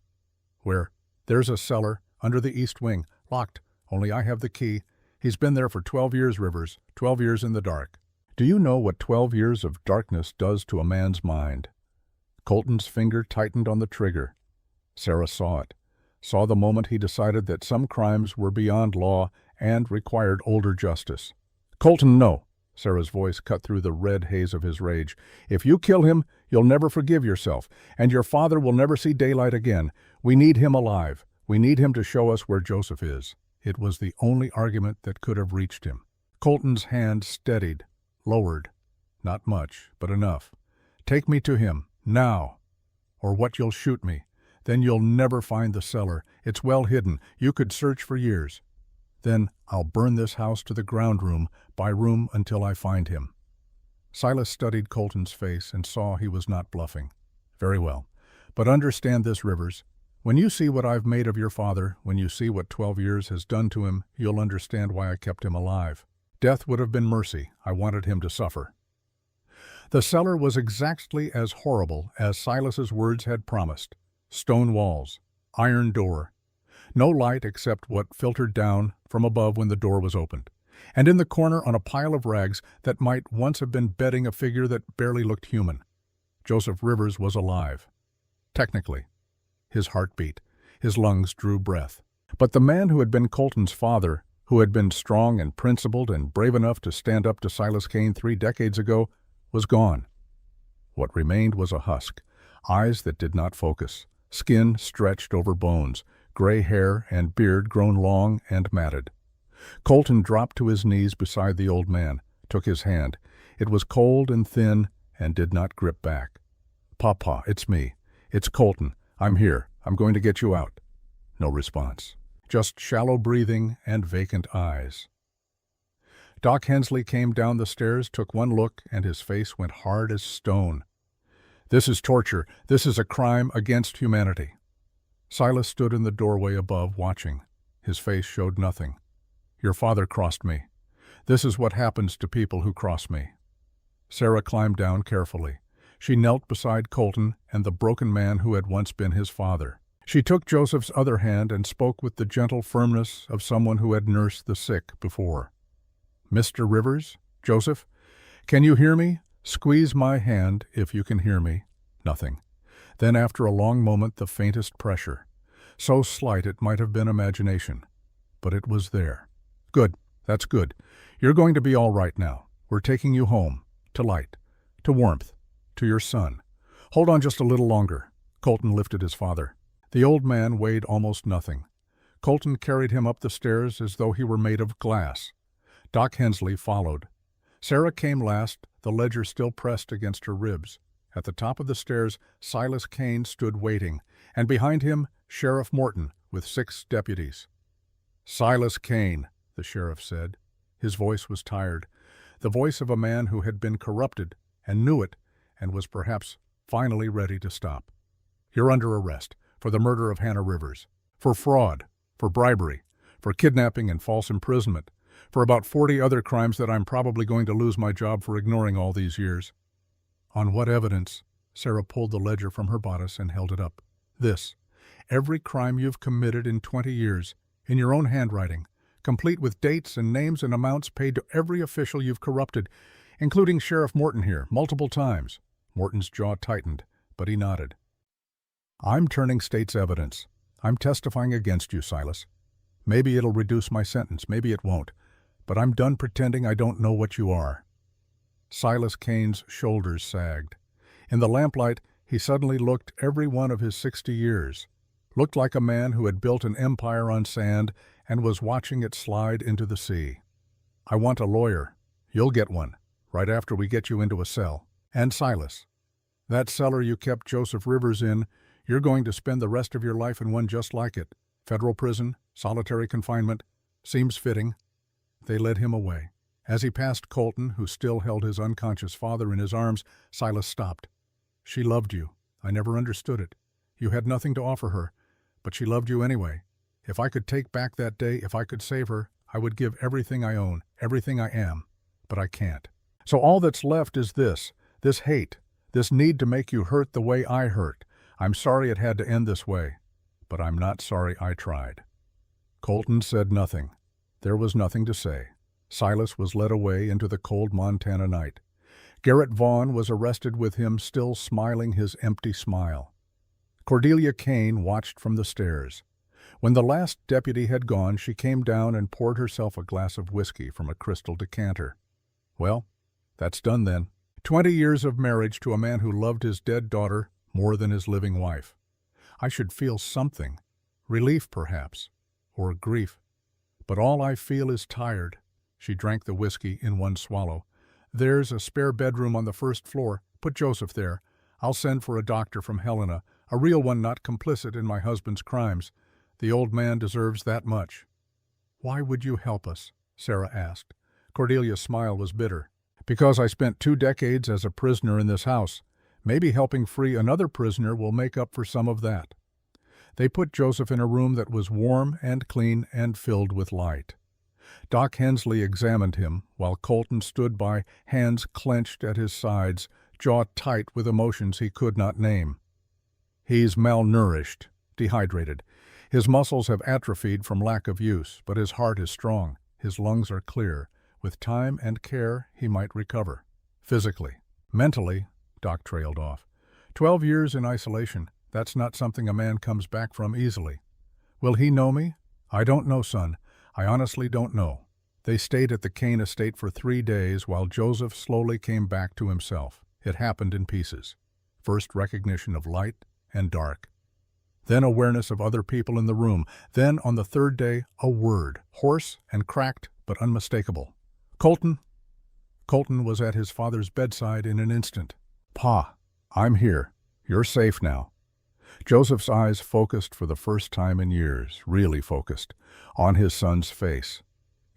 A: Where? There's a cellar under the east wing, locked. Only I have the key. He's been there for 12 years, Rivers, 12 years in the dark. Do you know what 12 years of darkness does to a man's mind? Colton's finger tightened on the trigger. Sarah saw it, saw the moment he decided that some crimes were beyond law and required older justice. Colton, no. Sarah's voice cut through the red haze of his rage. If you kill him, you'll never forgive yourself, and your father will never see daylight again. We need him alive. We need him to show us where Joseph is. It was the only argument that could have reached him. Colton's hand steadied, lowered. Not much, but enough. Take me to him, now, or what you'll shoot me. Then you'll never find the cellar. It's well hidden. You could search for years. Then I'll burn this house to the ground room by room until I find him. Silas studied Colton's face and saw he was not bluffing. Very well. But understand this, Rivers. When you see what I've made of your father, when you see what 12 years has done to him, you'll understand why I kept him alive. Death would have been mercy. I wanted him to suffer. The cellar was exactly as horrible as Silas's words had promised. Stone walls, iron door. No light except what filtered down from above when the door was opened. And in the corner on a pile of rags that might once have been bedding a figure that barely looked human. Joseph Rivers was alive. Technically. His heart beat. His lungs drew breath. But the man who had been Colton's father, who had been strong and principled and brave enough to stand up to Silas Kane 3 decades ago, was gone. What remained was a husk, eyes that did not focus, skin stretched over bones, gray hair and beard grown long and matted. Colton dropped to his knees beside the old man, took his hand. It was cold and thin and did not grip back. Papa, it's me. It's Colton. I'm here. I'm going to get you out. No response. Just shallow breathing and vacant eyes. Doc Hensley came down the stairs, took one look, and his face went hard as stone. This is torture. This is a crime against humanity. Silas stood in the doorway above, watching. His face showed nothing. Your father crossed me. This is what happens to people who cross me. Sarah climbed down carefully. She knelt beside Colton and the broken man who had once been his father. She took Joseph's other hand and spoke with the gentle firmness of someone who had nursed the sick before. Mr. Rivers? Joseph? Can you hear me? Squeeze my hand if you can hear me. Nothing. Then after a long moment the faintest pressure. So slight it might have been imagination. But it was there. Good. That's good. You're going to be all right now. We're taking you home. To light. To warmth. To your son. Hold on just a little longer. Colton lifted his father. The old man weighed almost nothing. Colton carried him up the stairs as though he were made of glass. Doc Hensley followed. Sarah came last, the ledger still pressed against her ribs. At the top of the stairs, Silas Kane stood waiting, and behind him, Sheriff Morton with 6 deputies. Silas Kane, the sheriff said. His voice was tired, the voice of a man who had been corrupted and knew it and was perhaps finally ready to stop. You're under arrest for the murder of Hannah Rivers, for fraud, for bribery, for kidnapping and false imprisonment, for about 40 other crimes that I'm probably going to lose my job for ignoring all these years. On what evidence? Sarah pulled the ledger from her bodice and held it up. This. Every crime you've committed in 20 years, in your own handwriting, complete with dates and names and amounts paid to every official you've corrupted, including Sheriff Morton here, multiple times. Morton's jaw tightened, but he nodded. I'm turning state's evidence. I'm testifying against you, Silas. Maybe it'll reduce my sentence, maybe it won't, but I'm done pretending I don't know what you are. Silas Kane's shoulders sagged. In the lamplight, He suddenly looked every one of his 60 years. Looked like a man who had built an empire on sand and was watching it slide into the sea. "I want a lawyer. You'll get one, right after we get you into a cell. And Silas. That cellar you kept Joseph Rivers in, you're going to spend the rest of your life in one just like it. Federal prison, solitary confinement. Seems fitting." They led him away. As he passed Colton, who still held his unconscious father in his arms, Silas stopped. "She loved you. I never understood it. You had nothing to offer her, but she loved you anyway. If I could take back that day, if I could save her, I would give everything I own, everything I am. But I can't. So all that's left is this hate, this need to make you hurt the way I hurt. I'm sorry it had to end this way, but I'm not sorry I tried." Colton said nothing. There was nothing to say. Silas was led away into the cold Montana night. Garrett Vaughn was arrested with him still smiling his empty smile. Cordelia Kane watched from the stairs. When the last deputy had gone, she came down and poured herself a glass of whiskey from a crystal decanter. "Well, that's done then. 20 years of marriage to a man who loved his dead daughter more than his living wife. I should feel something. Relief, perhaps. Or grief. But all I feel is tired." She drank the whiskey in one swallow. "There's a spare bedroom on the first floor. Put Joseph there. I'll send for a doctor from Helena, a real one not complicit in my husband's crimes. The old man deserves that much." "Why would you help us?" Sarah asked. Cordelia's smile was bitter. "Because I spent 2 decades as a prisoner in this house. Maybe helping free another prisoner will make up for some of that." They put Joseph in a room that was warm and clean and filled with light. Doc Hensley examined him, while Colton stood by, hands clenched at his sides, jaw tight with emotions he could not name. "He's malnourished, dehydrated. His muscles have atrophied from lack of use, but his heart is strong. His lungs are clear. With time and care, he might recover. Physically. Mentally," Doc trailed off. 12 years in isolation. That's not something a man comes back from easily. "Will he know me?" "I don't know, son. I honestly don't know." They stayed at the Kane estate for 3 days while Joseph slowly came back to himself. It happened in pieces. First recognition of light and dark. Then awareness of other people in the room. Then, on the 3rd day, a word, hoarse and cracked but unmistakable. "Colton." Colton was at his father's bedside in an instant. "Pa, I'm here. You're safe now." Joseph's eyes focused for the first time in years, really focused, on his son's face.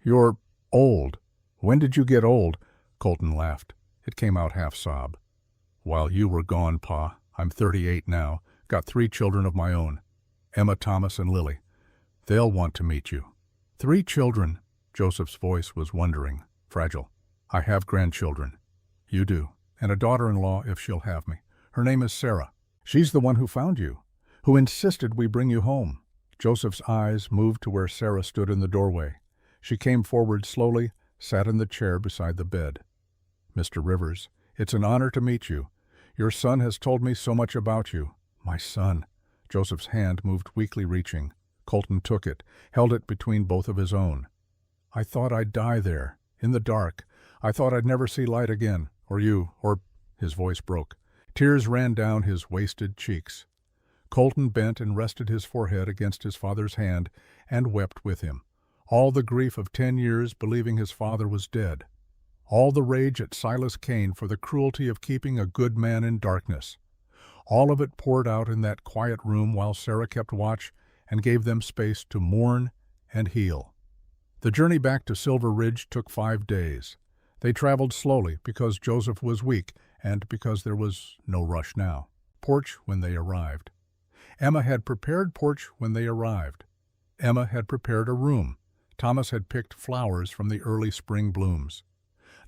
A: "You're old. When did you get old?" Colton laughed. It came out half-sob. "While you were gone, Pa. I'm 38 now. Got 3 children of my own. Emma, Thomas, and Lily. They'll want to meet you." 3 children. Joseph's voice was wondering, fragile. "I have grandchildren." "You do. And a daughter-in-law if she'll have me. Her name is Sarah. She's the one who found you, who insisted we bring you home." Joseph's eyes moved to where Sarah stood in the doorway. She came forward slowly, sat in the chair beside the bed. "Mr. Rivers, it's an honor to meet you. Your son has told me so much about you." "My son." Joseph's hand moved weakly reaching. Colton took it, held it between both of his own. "I thought I'd die there, in the dark. I thought I'd never see light again, or you, or—" His voice broke. Tears ran down his wasted cheeks. Colton bent and rested his forehead against his father's hand and wept with him. All the grief of 10 years believing his father was dead. All the rage at Silas Kane for the cruelty of keeping a good man in darkness. All of it poured out in that quiet room while Sarah kept watch and gave them space to mourn and heal. The journey back to Silver Ridge took 5 days. They traveled slowly because Joseph was weak and because there was no rush now. Porch when they arrived. Emma had prepared porch when they arrived. Emma had prepared a room. Thomas had picked flowers from the early spring blooms.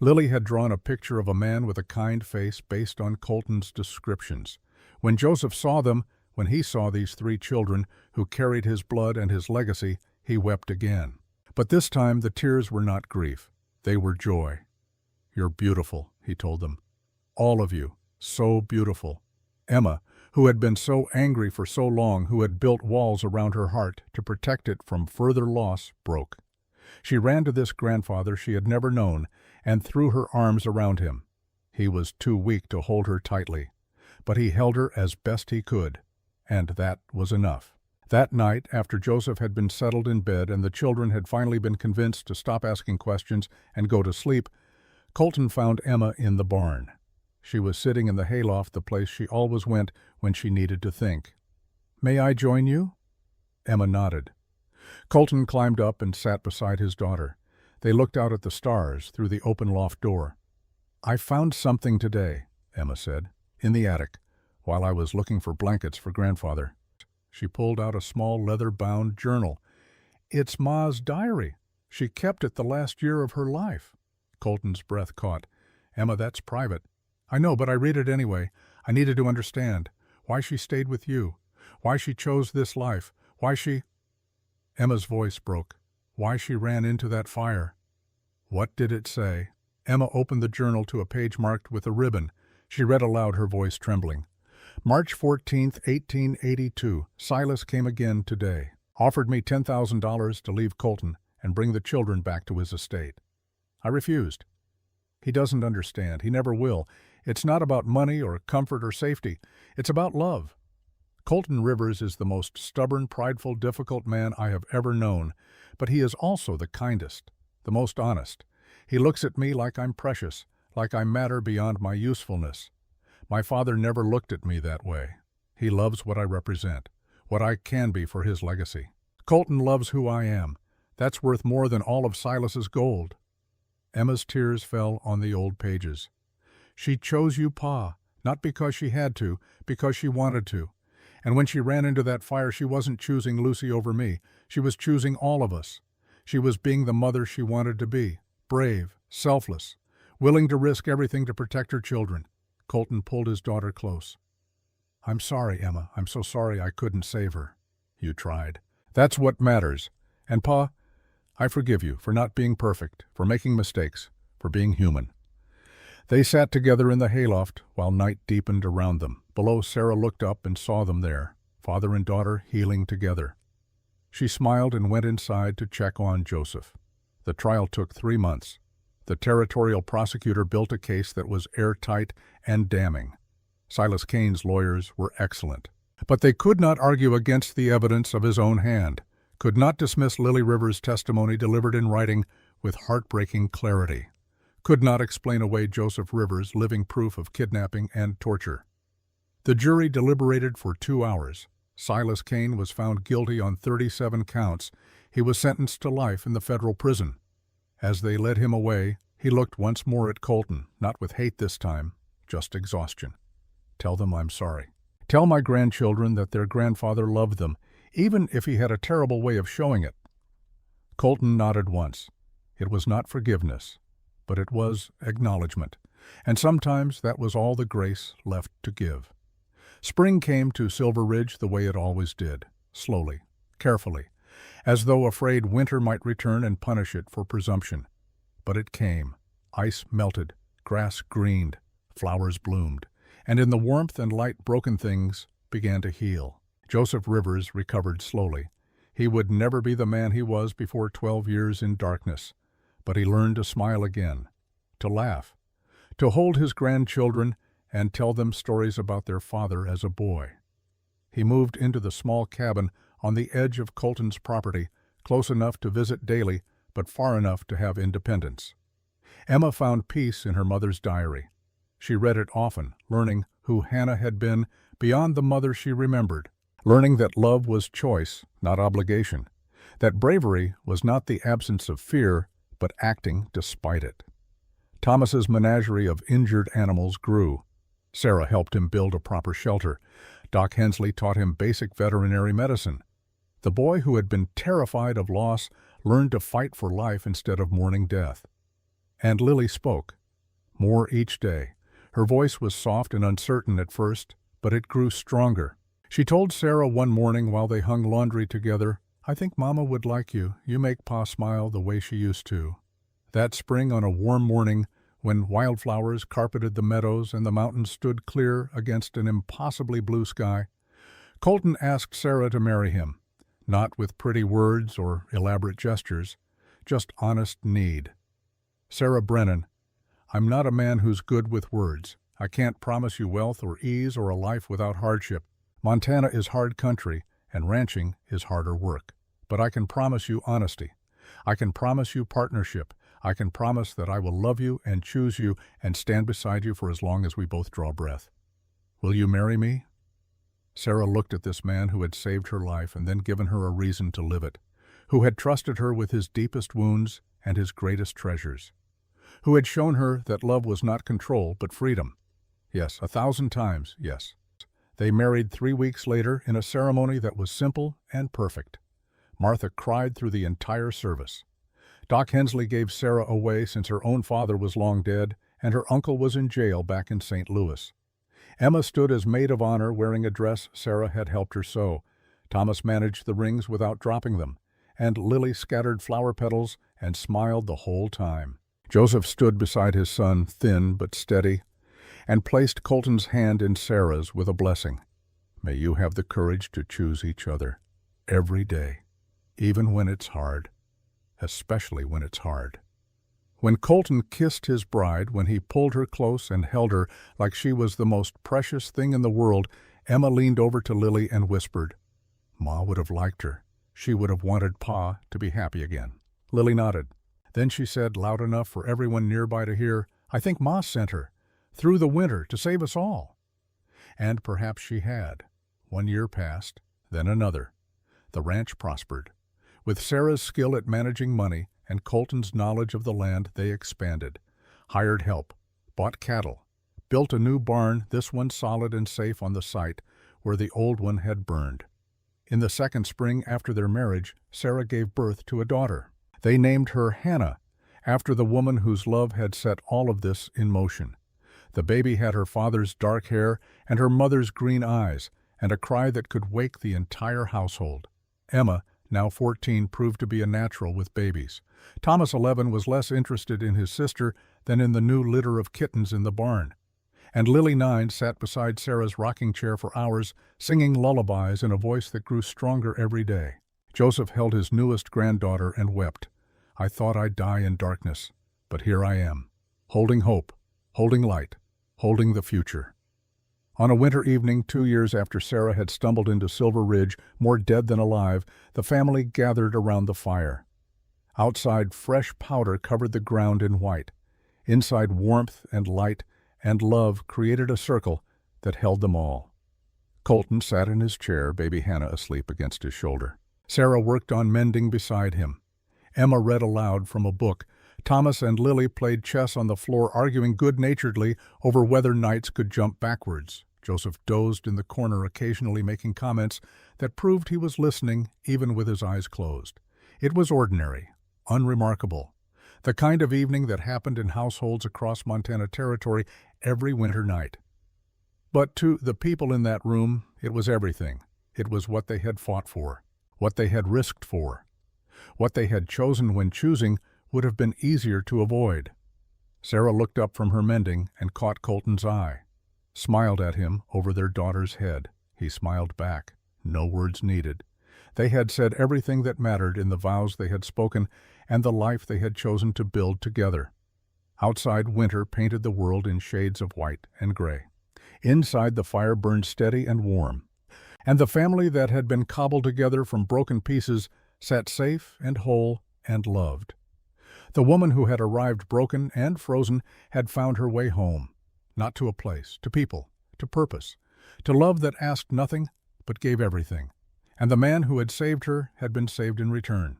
A: Lily had drawn a picture of a man with a kind face based on Colton's descriptions. When Joseph saw them, when he saw these 3 children who carried his blood and his legacy, he wept again. But this time the tears were not grief. They were joy. "You're beautiful," he told them. "All of you, so beautiful." Emma, who had been so angry for so long, who had built walls around her heart to protect it from further loss, broke. She ran to this grandfather she had never known and threw her arms around him. He was too weak to hold her tightly. but he held her as best he could, and that was enough. That night, after Joseph had been settled in bed and the children had finally been convinced to stop asking questions and go to sleep, Colton found Emma in the barn. She was sitting in the hayloft, the place she always went when she needed to think. "May I join you?" Emma nodded. Colton climbed up and sat beside his daughter. They looked out at the stars through the open loft door. "I found something today," Emma said, "in the attic, while I was looking for blankets for Grandfather." She pulled out a small leather-bound journal. "It's Ma's diary. She kept it the last year of her life." Colton's breath caught. "Emma, that's private." "I know, but I read it anyway. I needed to understand why she stayed with you, why she chose this life, why she—" Emma's voice broke. "Why she ran into that fire." "What did it say?" Emma opened the journal to a page marked with a ribbon. She read aloud, her voice trembling. "March 14th, 1882. Silas came again today. Offered me $10,000 to leave Colton and bring the children back to his estate. I refused. He doesn't understand. He never will. It's not about money or comfort or safety. It's about love. Colton Rivers is the most stubborn, prideful, difficult man I have ever known, but he is also the kindest, the most honest. He looks at me like I'm precious, like I matter beyond my usefulness. My father never looked at me that way. He loves what I represent, what I can be for his legacy. Colton loves who I am. That's worth more than all of Silas's gold." Emma's tears fell on the old pages. "She chose you, Pa, not because she had to, because she wanted to. And when she ran into that fire, she wasn't choosing Lucy over me. She was choosing all of us. She was being the mother she wanted to be, brave, selfless, willing to risk everything to protect her children." Colton pulled his daughter close. "I'm sorry, Emma. I'm so sorry I couldn't save her." "You tried. That's what matters. And Pa, I forgive you for not being perfect, for making mistakes, for being human." They sat together in the hayloft while night deepened around them. Below, Sarah looked up and saw them there, father and daughter healing together. She smiled and went inside to check on Joseph. The trial took 3 months. The territorial prosecutor built a case that was airtight and damning. Silas Kane's lawyers were excellent. But they could not argue against the evidence of his own hand, could not dismiss Lily Rivers' testimony delivered in writing with heartbreaking clarity, could not explain away Joseph Rivers' living proof of kidnapping and torture. The jury deliberated for 2 hours. Silas Kane was found guilty on 37 counts. He was sentenced to life in the federal prison. As they led him away, he looked once more at Colton, not with hate this time, just exhaustion. "Tell them I'm sorry. Tell my grandchildren that their grandfather loved them, even if he had a terrible way of showing it." Colton nodded once. It was not forgiveness, but it was acknowledgement, and sometimes that was all the grace left to give. Spring came to Silver Ridge the way it always did, slowly, carefully, as though afraid winter might return and punish it for presumption. But it came. Ice melted, grass greened, flowers bloomed, and in the warmth and light broken things began to heal. Joseph Rivers recovered slowly. He would never be the man he was before 12 years in darkness, but he learned to smile again, to laugh, to hold his grandchildren and tell them stories about their father as a boy. He moved into the small cabin on the edge of Colton's property, close enough to visit daily, but far enough to have independence. Emma found peace in her mother's diary. She read it often, learning who Hannah had been beyond the mother she remembered, learning that love was choice, not obligation, that bravery was not the absence of fear, but acting despite it. Thomas's menagerie of injured animals grew. Sarah helped him build a proper shelter. Doc Hensley taught him basic veterinary medicine. The boy who had been terrified of loss learned to fight for life instead of mourning death. And Lily spoke, more each day. Her voice was soft and uncertain at first, but it grew stronger. She told Sarah one morning while they hung laundry together, "I think Mama would like you. You make Pa smile the way she used to." That spring, on a warm morning, when wildflowers carpeted the meadows and the mountains stood clear against an impossibly blue sky, Colton asked Sarah to marry him, not with pretty words or elaborate gestures, just honest need. "Sarah Brennan, I'm not a man who's good with words. I can't promise you wealth or ease or a life without hardship. Montana is hard country, and ranching is harder work. But I can promise you honesty. I can promise you partnership. I can promise that I will love you and choose you and stand beside you for as long as we both draw breath. Will you marry me?" Sarah looked at this man who had saved her life and then given her a reason to live it, who had trusted her with his deepest wounds and his greatest treasures, who had shown her that love was not control but freedom. Yes, 1,000 times, yes. They married 3 weeks later in a ceremony that was simple and perfect. Martha cried through the entire service. Doc Hensley gave Sarah away since her own father was long dead and her uncle was in jail back in St. Louis. Emma stood as maid of honor wearing a dress Sarah had helped her sew. Thomas managed the rings without dropping them, and Lily scattered flower petals and smiled the whole time. Joseph stood beside his son, thin but steady, and placed Colton's hand in Sarah's with a blessing. "May you have the courage to choose each other every day, even when it's hard, especially when it's hard." When Colton kissed his bride, when he pulled her close and held her like she was the most precious thing in the world, Emma leaned over to Lily and whispered, "Ma would have liked her. She would have wanted Pa to be happy again." Lily nodded. Then she said, loud enough for everyone nearby to hear, "I think Ma sent her, through the winter, to save us all." And perhaps she had. 1 year passed, then another. The ranch prospered. With Sarah's skill at managing money and Colton's knowledge of the land, they expanded, hired help, bought cattle, built a new barn, this one solid and safe on the site where the old one had burned. In the second spring after their marriage, Sarah gave birth to a daughter. They named her Hannah, after the woman whose love had set all of this in motion. The baby had her father's dark hair and her mother's green eyes, and a cry that could wake the entire household. Emma, now 14, proved to be a natural with babies. Thomas, 11, was less interested in his sister than in the new litter of kittens in the barn. And Lily, 9, sat beside Sarah's rocking chair for hours, singing lullabies in a voice that grew stronger every day. Joseph held his newest granddaughter and wept. "I thought I'd die in darkness, but here I am, holding hope, holding light, holding the future." On a winter evening, 2 years after Sarah had stumbled into Silver Ridge, more dead than alive, the family gathered around the fire. Outside, fresh powder covered the ground in white. Inside, warmth and light and love created a circle that held them all. Colton sat in his chair, baby Hannah asleep against his shoulder. Sarah worked on mending beside him. Emma read aloud from a book. Thomas and Lily played chess on the floor, arguing good-naturedly over whether knights could jump backwards. Joseph dozed in the corner, occasionally making comments that proved he was listening, even with his eyes closed. It was ordinary, unremarkable, the kind of evening that happened in households across Montana Territory every winter night. But to the people in that room, it was everything. It was what they had fought for, what they had risked for, what they had chosen when choosing would have been easier to avoid. Sarah looked up from her mending and caught Colton's eye, smiled at him over their daughter's head. He smiled back, no words needed. They had said everything that mattered in the vows they had spoken and the life they had chosen to build together. Outside, winter painted the world in shades of white and gray. Inside, the fire burned steady and warm, and the family that had been cobbled together from broken pieces sat safe and whole and loved. The woman who had arrived broken and frozen had found her way home, not to a place, to people, to purpose, to love that asked nothing but gave everything. And the man who had saved her had been saved in return.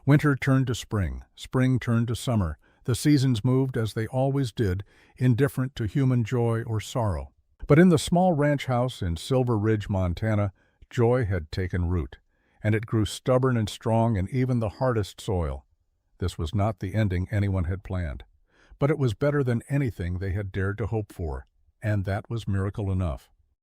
A: Winter turned to spring, spring turned to summer. The seasons moved as they always did, indifferent to human joy or sorrow. But in the small ranch house in Silver Ridge, Montana, joy had taken root, and it grew stubborn and strong in even the hardest soil. This was not the ending anyone had planned, but it was better than anything they had dared to hope for, and that was miracle enough.